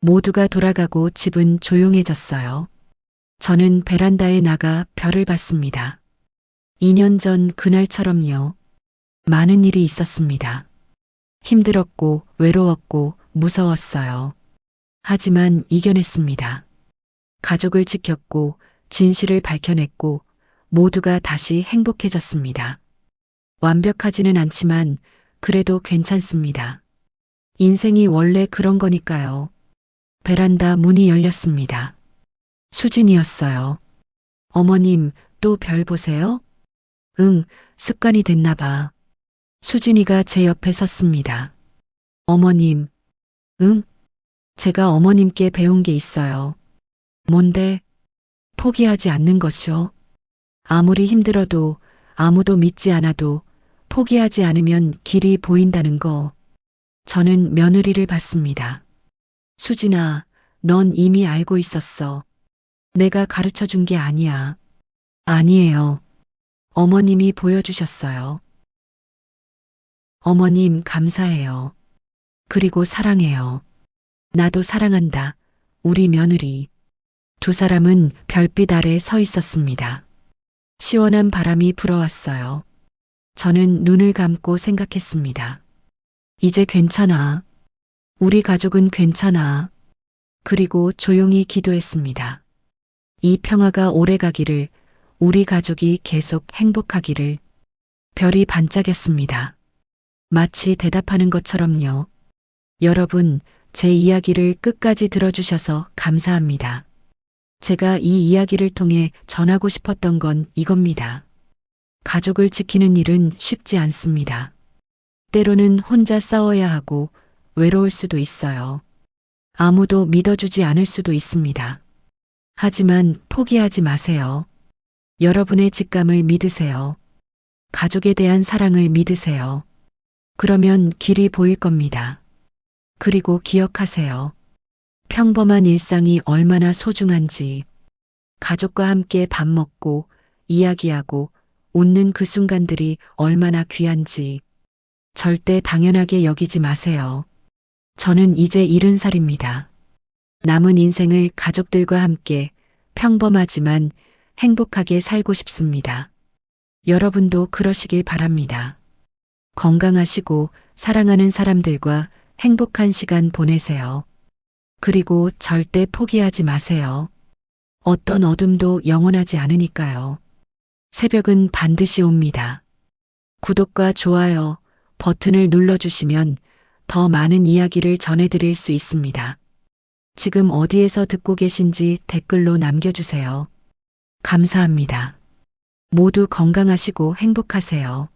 모두가 돌아가고 집은 조용해졌어요. 저는 베란다에 나가 별을 봤습니다. 2년 전 그날처럼요. 많은 일이 있었습니다. 힘들었고 외로웠고 무서웠어요. 하지만 이겨냈습니다. 가족을 지켰고 진실을 밝혀냈고 모두가 다시 행복해졌습니다. 완벽하지는 않지만 그래도 괜찮습니다. 인생이 원래 그런 거니까요. 베란다 문이 열렸습니다. 수진이었어요. 어머님, 또 별 보세요? 응, 습관이 됐나 봐. 수진이가 제 옆에 섰습니다. 어머님, 응? 제가 어머님께 배운 게 있어요. 뭔데? 포기하지 않는 것이요. 아무리 힘들어도 아무도 믿지 않아도 포기하지 않으면 길이 보인다는 거. 저는 며느리를 봤습니다. 수진아, 넌 이미 알고 있었어. 내가 가르쳐 준 게 아니야. 아니에요. 어머님이 보여주셨어요. 어머님, 감사해요. 그리고 사랑해요. 나도 사랑한다. 우리 며느리. 두 사람은 별빛 아래 서 있었습니다. 시원한 바람이 불어왔어요. 저는 눈을 감고 생각했습니다. 이제 괜찮아. 우리 가족은 괜찮아. 그리고 조용히 기도했습니다. 이 평화가 오래 가기를, 우리 가족이 계속 행복하기를. 별이 반짝였습니다. 마치 대답하는 것처럼요. 여러분, 제 이야기를 끝까지 들어주셔서 감사합니다. 제가 이 이야기를 통해 전하고 싶었던 건 이겁니다. 가족을 지키는 일은 쉽지 않습니다. 때로는 혼자 싸워야 하고 외로울 수도 있어요. 아무도 믿어주지 않을 수도 있습니다. 하지만 포기하지 마세요. 여러분의 직감을 믿으세요. 가족에 대한 사랑을 믿으세요. 그러면 길이 보일 겁니다. 그리고 기억하세요. 평범한 일상이 얼마나 소중한지, 가족과 함께 밥 먹고 이야기하고 웃는 그 순간들이 얼마나 귀한지 절대 당연하게 여기지 마세요. 저는 이제 70살입니다. 남은 인생을 가족들과 함께 평범하지만 행복하게 살고 싶습니다. 여러분도 그러시길 바랍니다. 건강하시고 사랑하는 사람들과 행복한 시간 보내세요. 그리고 절대 포기하지 마세요. 어떤 어둠도 영원하지 않으니까요. 새벽은 반드시 옵니다. 구독과 좋아요 버튼을 눌러주시면 더 많은 이야기를 전해드릴 수 있습니다. 지금 어디에서 듣고 계신지 댓글로 남겨주세요. 감사합니다. 모두 건강하시고 행복하세요.